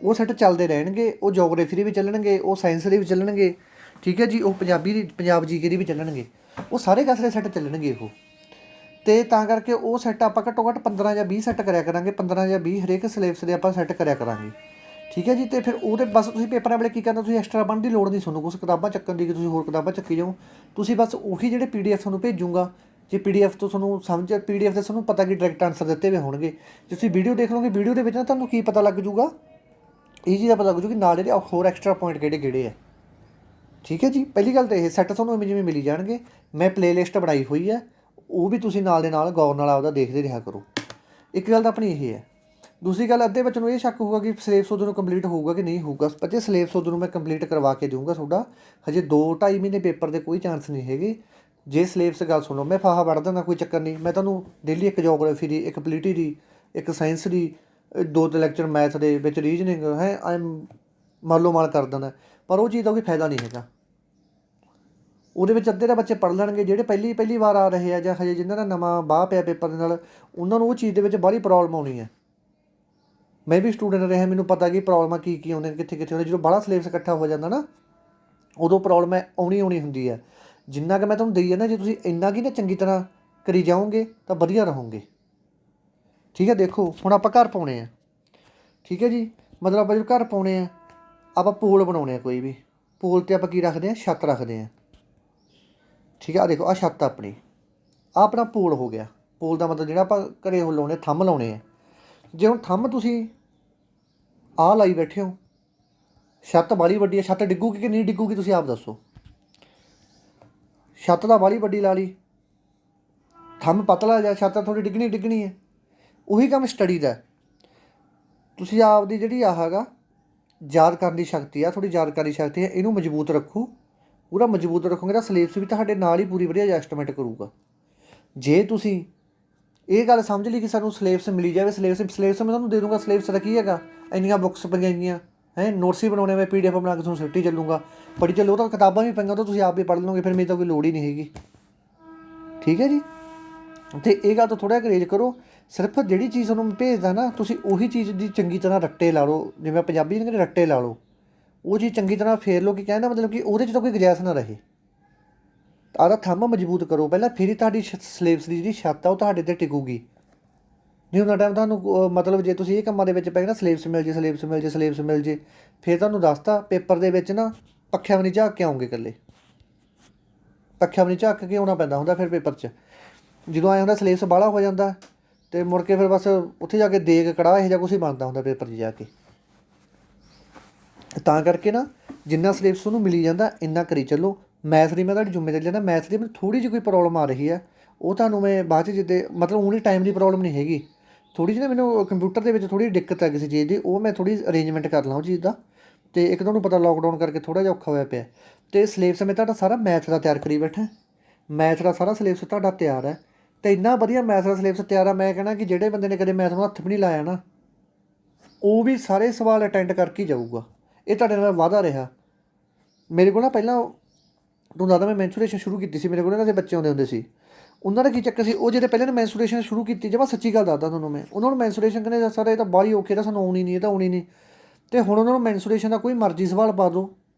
ਉਹ ਸੈੱਟ ਚੱਲਦੇ ਰਹਿਣਗੇ। ਉਹ ਜੋਗ੍ਰਾਫੀ ਦੇ ਵੀ ਚੱਲਣਗੇ, ਉਹ ਸਾਇੰਸ ਦੇ ਵੀ ਚੱਲਣਗੇ। ਠੀਕ ਹੈ ਜੀ। ਉਹ ਪੰਜਾਬ ਜੀਕੇ ਦੇ ਵੀ ਚੱਲਣਗੇ। ਉਹ ਸਾਰੇ ਕਾਸੇ ਸੈੱਟ ਚੱਲਣਗੇ ਉਹ। ਅਤੇ ਤਾਂ ਕਰਕੇ ਉਹ ਸੈੱਟ ਆਪਾਂ ਘੱਟੋ ਘੱਟ 15 ਜਾਂ 20 ਸੈੱਟ ਕਰਿਆ ਕਰਾਂਗੇ। 15 ਜਾਂ 20 ਹਰੇਕ ਸਿਲੇਬਸ ਦੇ ਆਪਾਂ ਸੈੱਟ ਕਰਿਆ ਕਰਾਂਗੇ। ਠੀਕ ਹੈ ਜੀ। ਅਤੇ ਫਿਰ ਉਹਦੇ ਬਸ ਤੁਸੀਂ ਪੇਪਰਾਂ ਵੇਲੇ ਕੀ ਕਰਨਾ, ਤੁਸੀਂ ਐਕਸਟਰਾ ਪੜ੍ਹਨ ਦੀ ਲੋੜ ਨਹੀਂ ਤੁਹਾਨੂੰ ਕੁਛ ਕਿਤਾਬਾਂ ਚੱਕਣ ਦੀ ਕਿ ਤੁਸੀਂ ਹੋਰ ਕਿਤਾਬਾਂ ਚੱਕੀ ਜਾਓ। ਤੁਸੀਂ ਬਸ ਉਹੀ ਜਿਹੜੇ PDF ਤੁਹਾਨੂੰ ਭੇਜੂਗਾ, ਜੇ PDF ਤੋਂ ਤੁਹਾਨੂੰ ਸਮਝ PDF ਦੇ ਤੁਹਾਨੂੰ ਪਤਾ ਕਿ ਡਾਇਰੈਕਟ ਆਨਸਰ ਦਿੱਤੇ ਹੋਏ ਹੋਣਗੇ। ਜੇ ਤੁਸੀਂ ਵੀਡੀਓ ਦੇਖ ਲਓਗੇ, ਵੀਡੀਓ ਦੇ ਵਿੱਚ ਨਾ ਤੁਹਾਨੂੰ ਕੀ ਪਤਾ ਲੱਗ ਜੂਗਾ, ਇਹ ਚੀਜ਼ ਦਾ ਪਤਾ ਲੱਗ ਜੂ ਕਿ ਨਾਲ ਜਿਹੜੇ ਹੋਰ ਐਕਸਟਰਾ ਪੁਆਇੰਟ ਕਿਹੜੇ ਆ। ਠੀਕ ਹੈ ਜੀ। ਪਹਿਲੀ ਗੱਲ ਤਾਂ ਇਹ ਸੈੱਟ ਤੁਹਾਨੂੰ ਇਵੇਂ ਜਿਵੇਂ ਮਿਲੀ ਜਾਣਗੇ। ਮੈਂ ਪਲੇਲਿਸਟ ਬਣਾਈ ਹੋਈ ਹੈ, ਉਹ ਵੀ ਤੁਸੀਂ ਨਾਲ ਦੇ ਨਾਲ ਗੌਰ ਨਾਲ ਆਪਦਾ ਦੇਖਦੇ ਰਿਹਾ ਕਰੋ। ਇੱਕ ਗੱਲ ਤਾਂ ਆਪਣੀ ਇਹ ਹੈ। ਦੂਸਰੀ ਗੱਲ, ਅੱਧੇ ਬੱਚੇ ਨੂੰ ਇਹ ਸ਼ੱਕ ਹੋਊਗਾ ਕਿ ਸਿਲੇਬਸ ਉਦੋਂ ਨੂੰ ਕੰਪਲੀਟ ਹੋਊਗਾ ਕਿ ਨਹੀਂ ਹੋਊਗਾ। ਬੱਚੇ ਸਿਲੇਬਸ ਉਦੋਂ ਨੂੰ ਮੈਂ ਕੰਪਲੀਟ ਕਰਵਾ ਕੇ ਦੇਊਂਗਾ ਤੁਹਾਡਾ। ਹਜੇ 2-2.5 ਮਹੀਨੇ ਪੇਪਰ ਦੇ ਕੋਈ ਚਾਂਸ ਨਹੀਂ ਹੈਗੇ। ਜੇ ਸਿਲੇਬਸ ਗੱਲ ਸੁਣੋ, ਮੈਂ ਫਾਹਾ ਵੜ ਦਿੰਦਾ, ਕੋਈ ਚੱਕਰ ਨਹੀਂ। ਮੈਂ ਤੁਹਾਨੂੰ ਡੇਲੀ ਇੱਕ ਜੋਗ੍ਰਾਫੀ ਦੀ, ਇੱਕ ਪੋਲੀਟੀ ਦੀ, ਇੱਕ ਸਾਇੰਸ ਦੀ, 2 ਲੈਕਚਰ ਮੈਥ ਦੇ ਵਿੱਚ, ਰੀਜਨਿੰਗ ਹੈ ਮਾਲੋ ਮਾਲ ਕਰ ਦਿੰਦਾ। ਪਰ ਉਹ ਚੀਜ਼ ਦਾ ਕੋਈ ਫਾਇਦਾ ਨਹੀਂ ਹੈਗਾ। ਉਹਦੇ ਵਿੱਚ ਅੱਧੇ ਤਾਂ ਬੱਚੇ ਪੜ੍ਹ ਲੈਣਗੇ ਜਿਹੜੇ ਪਹਿਲੀ ਵਾਰ ਆ ਰਹੇ ਆ, ਜਾਂ ਹਜੇ ਜਿਹਨਾਂ ਦਾ ਨਵਾਂ ਬਾਹ ਪਿਆ ਪੇਪਰ ਦੇ ਨਾਲ, ਉਹਨਾਂ ਨੂੰ ਉਹ ਚੀਜ਼ ਦੇ ਵਿੱਚ ਬਾਹਲੀ ਪ੍ਰੋਬਲਮ ਆਉਣੀ ਹੈ। ਮੈਂ ਵੀ ਸਟੂਡੈਂਟ ਰਿਹਾ, ਮੈਨੂੰ ਪਤਾ ਕਿ ਪ੍ਰੋਬਲਮਾਂ ਕੀ ਆਉਂਦੀਆਂ, ਕਿੱਥੇ ਆਉਂਦੀਆਂ। ਜਦੋਂ ਬਾਹਲਾ ਸਿਲੇਬਸ ਇਕੱਠਾ ਹੋ ਜਾਂਦਾ ਨਾ, ਉਦੋਂ ਪ੍ਰੋਬਲਮ ਆਉਣੀ ਹੁੰਦੀ ਹੈ। ਜਿੰਨਾ ਕਿ ਮੈਂ ਤੁਹਾਨੂੰ ਦਈ ਜਾਂਦਾ, ਜੇ ਤੁਸੀਂ ਇੰਨਾ ਕੀ ਨਾ ਚੰਗੀ ਤਰ੍ਹਾਂ ਕਰੀ ਜਾਓਗੇ ਤਾਂ ਵਧੀਆ ਰਹੋਗੇ। ਠੀਕ ਹੈ। ਦੇਖੋ ਹੁਣ ਆਪਾਂ ਘਰ ਪਾਉਣੇ ਆ, ਠੀਕ ਹੈ ਜੀ, ਮਤਲਬ ਆਪਾਂ ਜਦੋਂ ਘਰ ਪਾਉਣੇ ਆ ਆਪਾਂ ਪੋਲ ਬਣਾਉਣੇ ਆ, ਕੋਈ ਵੀ ਪੋਲ 'ਤੇ ਆਪਾਂ ਕੀ ਰੱਖਦੇ ਹਾਂ, ਛੱਤ ਰੱਖਦੇ ਹਾਂ। ਠੀਕ ਹੈ। ਆਹ ਦੇਖੋ, ਆਹ ਛੱਤ ਆਪਣੀ, ਆਹ ਆਪਣਾ ਪੋਲ ਹੋ ਗਿਆ। ਪੋਲ ਦਾ ਮਤਲਬ ਜਿਹੜਾ ਆਪਾਂ ਘਰੇ ਉਹ ਲਾਉਣੇ, ਥੰਮ ਲਾਉਣੇ ਆ। ਜੇ ਹੁਣ ਥੰਮ ਤੁਸੀਂ ਆਹ ਲਾਈ ਬੈਠੇ ਹੋ, ਛੱਤ ਬਾਹਲੀ ਵੱਡੀ ਹੈ, ਛੱਤ ਡਿੱਗੂਗੀ ਕਿ ਨਹੀਂ ਡਿੱਗੂਗੀ ਤੁਸੀਂ ਆਪ ਦੱਸੋ। ਛੱਤ ਤਾਂ ਬਾਹਲੀ ਵੱਡੀ ਲਾ ਲਈ, ਥੰਮ ਪਤਲਾ ਜਾਂ ਛੱਤ ਥੋੜ੍ਹੀ ਡਿੱਗਣੀ ਹੈ। ਉਹੀ ਕੰਮ ਸਟੱਡੀ ਦਾ। ਤੁਸੀਂ ਆਪਦੀ ਜਿਹੜੀ ਆਹ ਹੈਗਾ ਯਾਦ ਕਰਨ ਦੀ ਸ਼ਕਤੀ ਆ, ਥੋੜ੍ਹੀ ਯਾਦ ਕਰਨ ਦੀ ਸ਼ਕਤੀ ਹੈ, ਇਹਨੂੰ ਮਜ਼ਬੂਤ ਰੱਖੋ। ਪੂਰਾ ਮਜ਼ਬੂਤ ਰੱਖੋਗੇ ਤਾਂ ਸਿਲੇਬਸ ਵੀ ਤੁਹਾਡੇ ਨਾਲ ਹੀ ਪੂਰੀ ਵਧੀਆ ਐਡਜਸਟਮੈਂਟ ਕਰੂਗਾ। ਜੇ ਤੁਸੀਂ ਇਹ ਗੱਲ ਸਮਝ ਲਈ ਕਿ ਸਾਨੂੰ ਸਿਲੇਬਸ ਮਿਲੀ ਜਾਵੇ, ਸਿਲੇਬਸ ਮੈਂ ਤੁਹਾਨੂੰ ਦੇ ਦੂੰਗਾ, ਸਿਲੇਬਸ ਦਾ ਕੀ ਹੈਗਾ, ਇੰਨੀਆਂ ਬੁੱਕਸ ਪਈਆਂ ਗਈਆਂ ਹੈ, ਨੋਟਸ ਹੀ ਬਣਾਉਣੇ, ਮੈਂ PDF ਬਣਾ ਕੇ ਤੁਹਾਨੂੰ ਸਿੱਟੀ ਚੱਲੂਗਾ, ਪੜ੍ਹੀ ਚੱਲੋ। ਉਹ ਤਾਂ ਕਿਤਾਬਾਂ ਵੀ ਪਈਆਂ, ਉਹ ਤਾਂ ਤੁਸੀਂ ਆਪ ਵੀ ਪੜ੍ਹ ਲਓਗੇ, ਫਿਰ ਮੇਰੀ ਤਾਂ ਕੋਈ ਲੋੜ ਹੀ ਨਹੀਂ ਹੈਗੀ। ਠੀਕ ਹੈ ਜੀ। ਅਤੇ ਇਹ ਗੱਲ ਤੋਂ ਥੋੜ੍ਹਾ ਜਿਹਾ ਕਰੇਜ ਕਰੋ। ਸਿਰਫ ਜਿਹੜੀ ਚੀਜ਼ ਤੁਹਾਨੂੰ ਭੇਜਦਾ ਨਾ, ਤੁਸੀਂ ਉਹੀ ਚੀਜ਼ ਦੀ ਚੰਗੀ ਤਰ੍ਹਾਂ ਰੱਟੇ ਲਾ ਲਓ, ਜਿਵੇਂ ਪੰਜਾਬੀ ਕਹਿੰਦੇ ਰੱਟੇ ਲਾ ਲਓ। ਉਹ ਚੀਜ਼ ਚੰਗੀ ਤਰ੍ਹਾਂ ਫੇਰ ਲਓ, ਕਿ ਕਹਿਣ ਦਾ ਮਤਲਬ ਕਿ ਉਹਦੇ 'ਚ ਤਾਂ ਕੋਈ ਗੁੰਜਾਇਸ਼ ਨਾ ਰਹੇ। ਆਪਦਾ ਥੰਮ ਮਜ਼ਬੂਤ ਕਰੋ ਪਹਿਲਾਂ, ਫਿਰ ਹੀ ਤੁਹਾਡੀ ਸਿਲੇਬਸ ਦੀ ਜਿਹੜੀ ਛੱਤ ਆ ਉਹ ਤੁਹਾਡੇ 'ਤੇ ਟਿਕੂਗੀ। ਨਹੀਂ ਉਹਨਾਂ ਟਾਈਮ ਤੁਹਾਨੂੰ ਮਤਲਬ ਜੇ ਤੁਸੀਂ ਇਹ ਕੰਮਾਂ ਦੇ ਵਿੱਚ ਪੈ ਗਏ ਨਾ, ਸਿਲੇਬਸ ਮਿਲ ਜੇ, ਫਿਰ ਤੁਹਾਨੂੰ ਦੱਸਤਾ ਪੇਪਰ ਦੇ ਵਿੱਚ ਨਾ ਪੱਖਿਆਂ ਵੀ ਨਹੀਂ ਝਾਕ ਕੇ ਆਉਂਗੇ, ਇਕੱਲੇ ਪੱਖਿਆਂ ਵੀ ਨਹੀਂ ਝਾਕ ਕੇ ਆਉਣਾ ਪੈਂਦਾ ਹੁੰਦਾ। ਫਿਰ ਪੇਪਰ 'ਚ ਜਦੋਂ ਆਇਆ ਹੁੰਦਾ ਸਿਲੇਬਸ ਬਾਹਲਾ ਹੋ ਜਾਂਦਾ, ਅਤੇ ਮੁੜ ਕੇ ਫਿਰ ਬਸ ਉੱਥੇ ਜਾ ਕੇ ਦੇਗ ਕੜਾਹ ਇਹੋ ਜਿਹਾ ਕੁਛ ਹੀ ਬਣਦਾ ਹੁੰਦਾ ਪੇਪਰ 'ਚ ਜਾ ਕੇ। ਤਾਂ ਕਰਕੇ ਨਾ ਜਿੰਨਾ ਸਿਲੇਬਸ ਉਹਨੂੰ ਮਿਲੀ ਜਾਂਦਾ ਇੰਨਾ ਕਰੀ ਚੱਲੋ। ਮੈਥ ਦੀ ਮੈਂ ਤੁਹਾਡੀ ਜ਼ਿੰਮੇਵਾਰੀ ਲੈਂਦਾ, ਮੈਥ ਦੀ ਮੈਨੂੰ ਥੋੜ੍ਹੀ ਜਿਹੀ ਕੋਈ ਪ੍ਰੋਬਲਮ ਆ ਰਹੀ ਹੈ, ਉਹ ਤੁਹਾਨੂੰ ਮੈਂ ਬਾਅਦ 'ਚ ਜਿੱਦੇ ਮਤਲਬ ਉਹਨੀ ਟਾਈਮ ਦੀ ਪ੍ਰੋਬਲਮ ਨਹੀਂ ਹੈਗੀ, ਥੋੜ੍ਹੀ ਜਿਹੀ ਨਾ ਮੈਨੂੰ ਕੰਪਿਊਟਰ ਦੇ ਵਿੱਚ ਥੋੜ੍ਹੀ ਜਿਹੀ ਦਿੱਕਤ ਹੈ ਕਿਸੇ ਚੀਜ਼ ਦੀ, ਉਹ ਮੈਂ ਥੋੜ੍ਹੀ ਅਰੇਂਜਮੈਂਟ ਕਰ ਲਾਂ ਉਹ ਚੀਜ਼ ਦਾ। ਅਤੇ ਇੱਕ ਤੁਹਾਨੂੰ ਪਤਾ ਲੋਕਡਾਊਨ ਕਰਕੇ ਥੋੜ੍ਹਾ ਜਿਹਾ ਔਖਾ ਹੋਇਆ ਪਿਆ। ਅਤੇ ਸਿਲੇਬਸ ਮੈਂ ਤੁਹਾਡਾ ਸਾਰਾ ਮੈਥ ਦਾ ਤਿਆਰ ਕਰੀ ਬੈਠਾ, ਮੈਥ ਦਾ ਸਾਰਾ ਸਿਲੇਬਸ ਤੁਹਾਡਾ ਤਿਆਰ ਹੈ। ਅਤੇ ਇੰਨਾ ਵਧੀਆ ਮੈਥ ਦਾ ਸਿਲੇਬਸ ਤਿਆਰ ਆ, ਮੈਂ ਕਹਿਣਾ ਕਿ ਜਿਹੜੇ ਬੰਦੇ ਨੇ ਕਦੇ ਮੈਥ ਨੂੰ ਹੱਥ ਵੀ ਨਹੀਂ ਲਾਇਆ ਨਾ, ਉਹ ਵੀ ਸਾਰੇ ਸਵਾਲ ਅਟੈਂਡ ਕਰਕੇ ਹੀ ਜਾਊਗਾ। ਇਹ ਤੁਹਾਡੇ ਨਾਲ ਵਾਅਦਾ ਰਿਹਾ। ਮੇਰੇ ਕੋਲ ਨਾ ਪਹਿਲਾਂ ਤੁਹਾਨੂੰ ਦੱਸਦਾ, ਮੈਂ ਮੈਂਸੂਰੇਸ਼ਨ ਸ਼ੁਰੂ ਕੀਤੀ ਸੀ, ਮੇਰੇ ਕੋਲ ਇਹਨਾਂ ਦੇ ਬੱਚੇ ਆਉਂਦੇ ਹੁੰਦੇ ਸੀ, ਉਹਨਾਂ ਦਾ ਕੀ ਚੱਕਰ ਸੀ, ਉਹ ਜਿਹੜੇ ਪਹਿਲਾਂ ਨੇ ਮੈਂਸੂਰੇਸ਼ਨ ਸ਼ੁਰੂ ਕੀਤੀ, ਜਮਾਂ ਸੱਚੀ ਗੱਲ ਦੱਸਦਾ ਤੁਹਾਨੂੰ ਮੈਂ, ਉਹਨਾਂ ਨੂੰ ਮੈਂਸੂਰੇਸ਼ਨ ਕਹਿੰਦੇ ਸਰ ਇਹ ਤਾਂ ਬਾਹਲੀ ਔਖੀ, ਤਾਂ ਸਾਨੂੰ ਆਉਣੀ ਨਹੀਂ, ਇਹ ਤਾਂ ਆਉਣੀ ਨਹੀਂ। ਅਤੇ ਹੁਣ ਉਹਨਾਂ ਨੂੰ ਮੈਂਸੂਰੇਸ਼ਨ ਦਾ ਕੋਈ ਮਰਜ਼ੀ ਸਵਾਲ ਪਾ ਦਿਓ,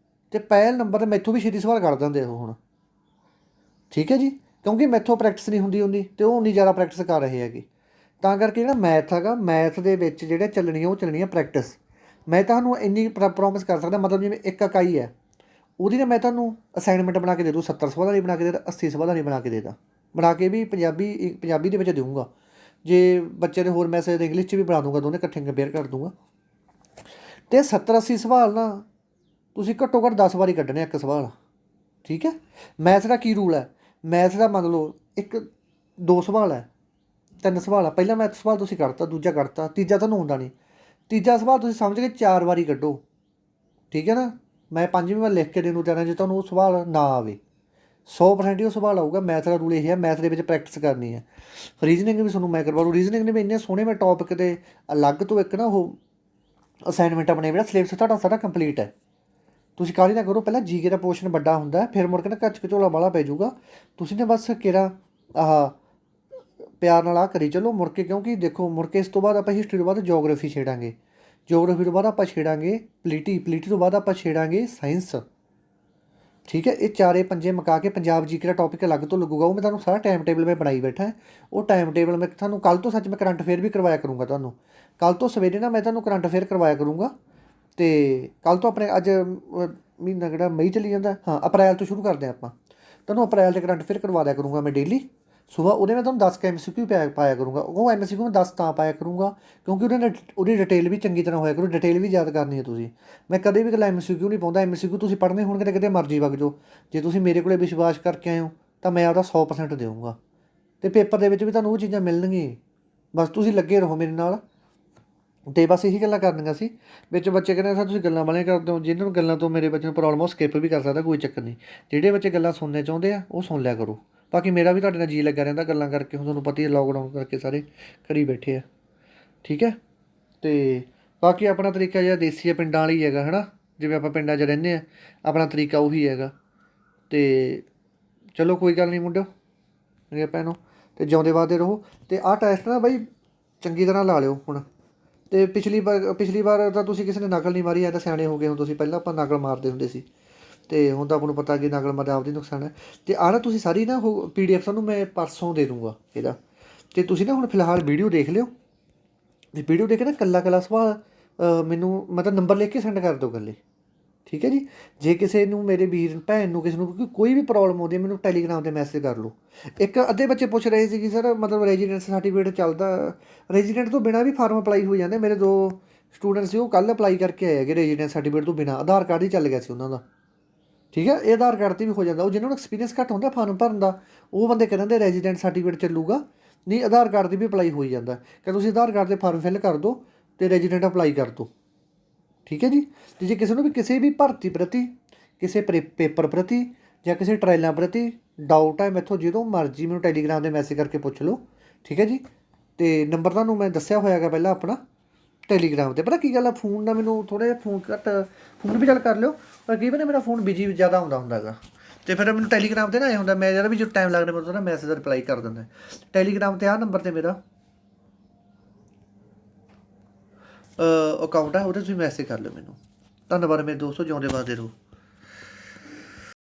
ਅਤੇ ਪਹਿਲ ਨੰਬਰ 'ਤੇ ਮੈਥੋਂ ਵੀ ਛੇਤੀ ਸਵਾਲ ਕਰ ਦਿੰਦੇ ਉਹ ਹੁਣ। ਠੀਕ ਹੈ ਜੀ, ਕਿਉਂਕਿ ਮੈਥੋਂ ਪ੍ਰੈਕਟਿਸ ਨਹੀਂ ਹੁੰਦੀ ਅਤੇ ਉਹ ਉਨੀ ਜ਼ਿਆਦਾ ਪ੍ਰੈਕਟਿਸ ਕਰ ਰਹੇ ਹੈਗੇ। ਤਾਂ ਕਰਕੇ ਜਿਹੜਾ ਮੈਥ ਹੈਗਾ, ਮੈਥ ਦੇ ਵਿੱਚ ਜਿਹੜੇ ਚੱਲਣੀ ਉਹ ਚੱਲਣੀ ਆ ਪ੍ਰੈਕਟਿਸ। ਮੈਂ ਤੁਹਾਨੂੰ ਇੰਨੀ ਪ੍ਰੋਮਿਸ ਕਰ ਸਕਦਾ, ਮਤਲਬ ਜਿਵੇਂ ਇੱਕ ਇਕਾਈ ਹੈ, ਉਹਦੀ ਨਾ ਮੈਂ ਤੁਹਾਨੂੰ ਅਸਾਈਨਮੈਂਟ ਬਣਾ ਕੇ ਦੇ ਦੂੰ, 70 ਸਵਾਲਾਂ ਦੀ ਬਣਾ ਕੇ ਦੇ ਦਾਂ, 80 ਸਵਾਲਾਂ ਦੀ ਬਣਾ ਕੇ ਦੇ ਦਾਂ, ਬਣਾ ਕੇ ਵੀ ਪੰਜਾਬੀ ਦੇ ਵਿੱਚ ਦੇਊਂਗਾ। ਜੇ ਬੱਚੇ ਦੇ ਹੋਰ ਮੈਸੇਜ ਦੇ ਇੰਗਲਿਸ਼ 'ਚ ਵੀ ਬਣਾ ਦੂੰਗਾ, ਦੋਨੇ ਇਕੱਠੇ ਕੰਪੇਅਰ ਕਰ ਦੂੰਗਾ। ਅਤੇ 70-80 ਸਵਾਲ ਨਾ ਤੁਸੀਂ ਘੱਟੋ ਘੱਟ 10 ਵਾਰੀ ਕੱਢਣੇ ਇੱਕ ਸਵਾਲ। ਠੀਕ ਹੈ। ਮੈਥ ਦਾ ਕੀ ਰੂਲ ਹੈ, ਮੈਥ ਦਾ ਮੰਨ ਲਓ 2 ਸਵਾਲ ਹੈ, 3 ਸਵਾਲ ਆ, ਪਹਿਲਾ ਮੈਥ ਸਵਾਲ ਤੁਸੀਂ ਕੱਢਤਾ, ਦੂਜਾ ਕੱਢਤਾ, ਤੀਜਾ ਤੁਹਾਨੂੰ ਆਉਂਦਾ ਨਹੀਂ, ਤੀਜਾ ਸਵਾਲ ਤੁਸੀਂ ਸਮਝ ਕੇ 4 ਵਾਰੀ ਕੱਢੋ। ਠੀਕ ਹੈ ਨਾ। ਮੈਂ 5ਵੀਂ ਵਾਰ ਲਿਖ ਕੇ ਦੇਣ ਚਾਹੁੰਦਾ, ਜੇ ਤੁਹਾਨੂੰ ਉਹ ਸਵਾਲ ਨਾ ਆਵੇ 100% ਹੀ ਉਹ ਸਵਾਲ ਆਊਗਾ। ਮੈਥ ਦਾ ਰੂਲ ਇਹ ਹੈ, ਮੈਥ ਦੇ ਵਿੱਚ ਪ੍ਰੈਕਟਿਸ ਕਰਨੀ ਹੈ। ਰੀਜ਼ਨਿੰਗ ਵੀ ਤੁਹਾਨੂੰ ਮੈਂ ਕਰਵਾ ਲੂ, ਰੀਜ਼ਨਿੰਗ ਨੇ ਵੀ ਇੰਨੇ ਸੋਹਣੇ ਮੈਂ ਟੌਪਿਕ 'ਤੇ ਅਲੱਗ ਤੋਂ ਇੱਕ ਨਾ ਉਹ ਅਸਾਈਨਮੈਂਟ ਬਣੇ, ਜਿਹੜਾ ਸਿਲੇਬਸ ਤੁਹਾਡਾ ਸਾਰਾ ਕੰਪਲੀਟ ਹੈ। ਤੁਸੀਂ ਕਾਹਲੀ ਨਾ ਕਰੋ, ਪਹਿਲਾਂ ਜੀਕੇ ਦਾ ਪੋਰਸ਼ਨ ਵੱਡਾ ਹੁੰਦਾ, ਫਿਰ ਮੁੜ ਕੇ ਨਾ ਕੱਚ ਕਚੋਲਾ ਵਾਲਾ ਪੈ ਜਾਊਗਾ। ਤੁਸੀਂ ਨਾ ਬਸ ਕਿਹੜਾ ਆਹ ਪਿਆਰ ਨਾਲ ਕਰੀ ਚਲੋ ਮੁੜ ਕੇ, ਕਿਉਂਕਿ ਦੇਖੋ ਮੁੜ ਕੇ ਇਸ ਤੋਂ ਬਾਅਦ ਆਪਾਂ ਹਿਸਟਰੀ ਤੋਂ ਬਾਅਦ ਜੋਗਰਾਫੀ ਛੇੜਾਂਗੇ, ਜੋਗਰਾਫੀ ਤੋਂ ਬਾਅਦ ਆਪਾਂ ਛੇੜਾਂਗੇ ਪੋਲੀਟੀ ਤੋਂ ਬਾਅਦ ਆਪਾਂ ਛੇੜਾਂਗੇ ਸਾਇੰਸ। ਠੀਕ ਹੈ। ਇਹ 4-5 ਮੁਕਾ ਕੇ ਪੰਜਾਬ ਜੀਕੇ ਦਾ ਟੌਪਿਕ ਅਲੱਗ ਤੋਂ ਲੱਗੂਗਾ, ਉਹ ਮੈਂ ਤੁਹਾਨੂੰ ਸਾਰਾ ਟਾਈਮ ਟੇਬਲ ਮੈਂ ਬਣਾਈ ਬੈਠਾ। ਉਹ ਟਾਈਮ ਟੇਬਲ ਮੈਂ ਤੁਹਾਨੂੰ ਕੱਲ੍ਹ ਤੋਂ ਸੱਚ ਮੈਂ ਕਰੰਟ ਅਫੇਅਰ ਵੀ ਕਰਵਾਇਆ ਕਰੂੰਗਾ, ਤੁਹਾਨੂੰ ਕੱਲ੍ਹ ਤੋਂ ਸਵੇਰੇ ਨਾ ਮੈਂ ਤੁਹਾਨੂੰ ਕਰੰਟ ਅਫੇਅਰ ਕਰਵਾਇਆ ਕਰੂੰਗਾ। ਅਤੇ ਕੱਲ੍ਹ ਤੋਂ ਆਪਣੇ ਅੱਜ ਮਹੀਨਾ ਕਿਹੜਾ ਮਈ ਚੱਲੀ ਜਾਂਦਾ, ਹਾਂ ਅਪ੍ਰੈਲ ਤੋਂ ਸ਼ੁਰੂ ਕਰਦੇ ਹਾਂ ਆਪਾਂ, ਤੁਹਾਨੂੰ ਅਪ੍ਰੈਲ 'ਚ ਕਰੰਟ ਅਫੇਅਰ ਕਰਵਾ ਦਿਆ ਕਰੂੰਗਾ ਮੈਂ ਡੇਲੀ ਸੁਬਾਹ। ਉਹਦੇ ਮੈਂ ਤੁਹਾਨੂੰ 10 MCQ ਪਾਇਆ ਕਰੂੰਗਾ। ਉਹ MCQ ਮੈਂ 10 ਤਾਂ ਪਾਇਆ ਕਰੂੰਗਾ ਕਿਉਂਕਿ ਉਹਦੀ ਡਿਟੇਲ ਵੀ ਚੰਗੀ ਤਰ੍ਹਾਂ ਹੋਇਆ ਕਰੂ, ਡਿਟੇਲ ਵੀ ਯਾਦ ਕਰਨੀ ਹੈ ਤੁਸੀਂ। ਮੈਂ ਕਦੇ ਵੀ ਇਕੱਲਾ MCQ ਨਹੀਂ ਪਾਉਂਦਾ, MCQ ਤੁਸੀਂ ਪੜ੍ਹਨੇ ਹੋਣਗੇ ਤਾਂ ਕਿਤੇ ਮਰਜ਼ੀ ਵਗ ਜਾਓ। ਜੇ ਤੁਸੀਂ ਮੇਰੇ ਕੋਲ ਵਿਸ਼ਵਾਸ ਕਰਕੇ ਆਏ ਹੋ ਤਾਂ ਮੈਂ ਆਪਦਾ 100% ਦੇਊਂਗਾ, ਅਤੇ ਪੇਪਰ ਦੇ ਵਿੱਚ ਵੀ ਤੁਹਾਨੂੰ ਉਹ ਚੀਜ਼ਾਂ ਮਿਲਣਗੀਆਂ। ਬਸ ਤੁਸੀਂ ਲੱਗੇ ਰਹੋ ਮੇਰੇ ਨਾਲ। ਅਤੇ ਬਸ ਇਹੀ ਗੱਲਾਂ ਕਰਨੀਆਂ ਸੀ। ਵਿੱਚ ਬੱਚੇ ਕਹਿੰਦੇ ਸਰ ਤੁਸੀਂ ਗੱਲਾਂ ਵਾਲੀਆਂ ਕਰਦੇ ਹੋ, ਜਿਹਨਾਂ ਨੂੰ ਗੱਲਾਂ ਤੋਂ ਮੇਰੇ ਬੱਚੇ ਨੂੰ ਪ੍ਰੋਬਲਮ ਉਹ ਸਕਿੱਪ ਵੀ ਕਰ ਸਕਦਾ, ਕੋਈ ਚੱਕਰ ਨਹੀਂ। ਜਿਹੜੇ ਬੱਚੇ ਗੱਲਾਂ ਸੁਣਨੇ ਚਾਹੁੰਦੇ ਆ ਉਹ ਸੁਣ ਲਿਆ ਕਰੋ। ਬਾਕੀ ਮੇਰਾ ਵੀ ਤੁਹਾਡੇ ਨਾਲ ਜੀਅ ਲੱਗਾ ਰਹਿੰਦਾ ਗੱਲਾਂ ਕਰਕੇ, ਹੁਣ ਤੁਹਾਨੂੰ ਪਤਾ ਹੀ ਹੈ ਲੋਕਡਾਊਨ ਕਰਕੇ ਸਾਰੇ ਘਰੀ ਬੈਠੇ ਆ। ਠੀਕ ਹੈ। ਅਤੇ ਬਾਕੀ ਆਪਣਾ ਤਰੀਕਾ ਜਿਹੜਾ ਦੇਸੀ ਹੈ, ਪਿੰਡਾਂ ਵਾਲੀ ਹੈਗਾ ਹੈ ਨਾ, ਜਿਵੇਂ ਆਪਾਂ ਪਿੰਡਾਂ 'ਚ ਰਹਿੰਦੇ ਹਾਂ, ਆਪਣਾ ਤਰੀਕਾ ਉਹੀ ਹੈਗਾ। ਅਤੇ ਚਲੋ ਕੋਈ ਗੱਲ ਨਹੀਂ ਮੁੰਡਿਓ, ਮੇਰੀਆਂ ਭੈਣੋ, ਅਤੇ ਜਿਉਂਦੇ ਵੱਸਦੇ ਰਹੋ। ਅਤੇ ਆਹ ਟੈਸਟ ਨਾ ਬਾਈ ਚੰਗੀ ਤਰ੍ਹਾਂ ਲਾ ਲਿਓ ਹੁਣ। ਅਤੇ ਪਿਛਲੀ ਵਾਰ ਤਾਂ ਤੁਸੀਂ ਕਿਸੇ ਨੇ ਨਕਲ ਨਹੀਂ ਮਾਰੀ, ਐ ਤਾਂ ਸਿਆਣੇ ਹੋ ਗਏ ਹੁਣ ਤੁਸੀਂ, ਪਹਿਲਾਂ ਆਪਾਂ ਨਕਲ ਮਾਰਦੇ ਹੁੰਦੇ ਸੀ। ਤੇ ਹੁਣ ਤਾਂ ਆਪਾਂ ਨੂੰ ਪਤਾ ਕਿ ਨਕਲ ਮਤਲਬ ਆਪਦੀ ਨੁਕਸਾਨ ਹੈ। ਤੇ ਆਹ ਨਾ ਤੁਸੀਂ ਸਾਰੀ ਨਾ ਉਹ PDF ਤੁਹਾਨੂੰ ਮੈਂ ਪਰਸੋਂ ਦੇ ਦੂੰਗਾ ਇਹਦਾ। ਤੇ ਤੁਸੀਂ ਨਾ ਹੁਣ ਫਿਲਹਾਲ ਵੀਡੀਓ ਦੇਖ ਲਿਓ, ਤੇ ਵੀਡੀਓ ਦੇਖ ਕੇ ਨਾ ਕੱਲਾ ਸਵਾਲ ਮੈਨੂੰ ਮਤਲਬ ਨੰਬਰ ਲਿਖ ਕੇ ਸੈਂਡ ਕਰ ਦਿਓ ਇਕੱਲੇ, ਠੀਕ ਹੈ ਜੀ। ਜੇ ਕਿਸੇ ਨੂੰ ਮੇਰੇ ਵੀਰ ਭੈਣ ਨੂੰ ਕਿਸੇ ਨੂੰ ਕੋਈ ਵੀ ਪ੍ਰੋਬਲਮ ਆਉਂਦੀ ਹੈ ਮੈਨੂੰ ਟੈਲੀਗ੍ਰਾਮ 'ਤੇ ਮੈਸੇਜ ਕਰ ਲਓ। ਇੱਕ ਅੱਧੇ ਬੱਚੇ ਪੁੱਛ ਰਹੇ ਸੀ ਕਿ ਸਰ ਮਤਲਬ ਰੈਜ਼ੀਡੈਂਸ ਸਰਟੀਫਿਕੇਟ ਚੱਲਦਾ, ਰੈਜ਼ੀਡੈਂਟ ਤੋਂ ਬਿਨਾਂ ਵੀ ਫਾਰਮ ਅਪਲਾਈ ਹੋ ਜਾਂਦੇ। ਮੇਰੇ 2 ਸਟੂਡੈਂਟ ਸੀ ਉਹ ਕੱਲ੍ਹ ਅਪਲਾਈ ਕਰਕੇ ਆਏ ਹੈਗੇ ਰੈਜ਼ੀਡੈਂਸ ਸਰਟੀਫਿਕੇਟ ਤੋਂ ਬਿਨਾਂ, ਆਧਾਰ ਕਾਰਡ ਹੀ ਚੱਲ ਗਿਆ ਸੀ ਉਹਨਾਂ ਦਾ, ਠੀਕ ਹੈ। ਇਹ ਆਧਾਰ ਕਾਰਡ 'ਤੇ ਵੀ ਹੋ ਜਾਂਦਾ। ਉਹ ਜਿਹਨਾਂ ਨੂੰ ਐਕਸਪੀਰੀਅੰਸ ਘੱਟ ਹੁੰਦਾ ਫਾਰਮ ਭਰਨ ਦਾ, ਉਹ ਬੰਦੇ ਕਹਿੰਦੇ ਰੈਜ਼ੀਡੈਂਟ ਸਰਟੀਫਿਕੇਟ ਚੱਲੂਗਾ, ਨਹੀਂ ਆਧਾਰ ਕਾਰਡ 'ਤੇ ਵੀ ਅਪਲਾਈ ਹੋ ਜਾਂਦਾ ਕਿ ਤੁਸੀਂ ਆਧਾਰ ਕਾਰਡ 'ਤੇ ਫਾਰਮ ਫਿਲ ਕਰ ਦਿਓ ਅਤੇ ਰੈਜ਼ੀਡੈਂਟ ਅਪਲਾਈ ਕਰ ਦਿਓ, ਠੀਕ ਹੈ ਜੀ। ਅਤੇ ਜੇ ਕਿਸੇ ਨੂੰ ਵੀ ਕਿਸੇ ਵੀ ਭਰਤੀ ਪ੍ਰਤੀ, ਕਿਸੇ ਪੇਪਰ ਪ੍ਰਤੀ ਜਾਂ ਕਿਸੇ ਟਰਾਇਲਾਂ ਪ੍ਰਤੀ ਡਾਊਟ ਹੈ, ਮੈਥੋਂ ਜਦੋਂ ਮਰਜ਼ੀ ਮੈਨੂੰ ਟੈਲੀਗ੍ਰਾਮ 'ਤੇ ਮੈਸੇਜ ਕਰਕੇ ਪੁੱਛ ਲਓ, ਠੀਕ ਹੈ ਜੀ। ਅਤੇ ਨੰਬਰ ਤੁਹਾਨੂੰ ਮੈਂ ਦੱਸਿਆ ਹੋਇਆ ਹੈਗਾ ਪਹਿਲਾਂ ਆਪਣਾ ਟੈਲੀਗ੍ਰਾਮ 'ਤੇ। ਪਤਾ ਕੀ ਗੱਲ ਆ, ਫੋਨ ਦਾ ਮੈਨੂੰ ਥੋੜ੍ਹਾ ਜਿਹਾ ਫੋਨ ਵੀ ਚੱਲ ਕਰ ਲਿਓ, ਪਰ ਕਈ ਵਾਰ ਮੇਰਾ ਫੋਨ ਬਿਜੀ ਜ਼ਿਆਦਾ ਆਉਂਦਾ ਹੁੰਦਾ ਹੈਗਾ, ਅਤੇ ਫਿਰ ਮੈਨੂੰ ਟੈਲੀਗ੍ਰਾਮ 'ਤੇ ਨਾ ਇਹ ਹੁੰਦਾ ਮੈਂ ਜਿਹੜਾ ਵੀ ਜਦੋਂ ਟਾਈਮ ਲੱਗਦਾ ਮੈਂ ਉਹਦਾ ਨਾ ਮੈਸੇਜ ਦਾ ਰਿਪਲਾਈ ਕਰ ਦਿੰਦਾ। ਟੈਲੀਗ੍ਰਾਮ 'ਤੇ ਆਹ ਨੰਬਰ 'ਤੇ ਮੇਰਾ ਅਕਾਊਂਟ ਹੈ, ਉਹਦੇ ਤੁਸੀਂ ਮੈਸੇਜ ਕਰ ਲਿਓ ਮੈਨੂੰ। ਧੰਨਵਾਦ ਮੇਰੇ ਦੋਸਤੋ, ਜਿਉਂਦੇ ਵੱਸਦੇ ਰਹੋ।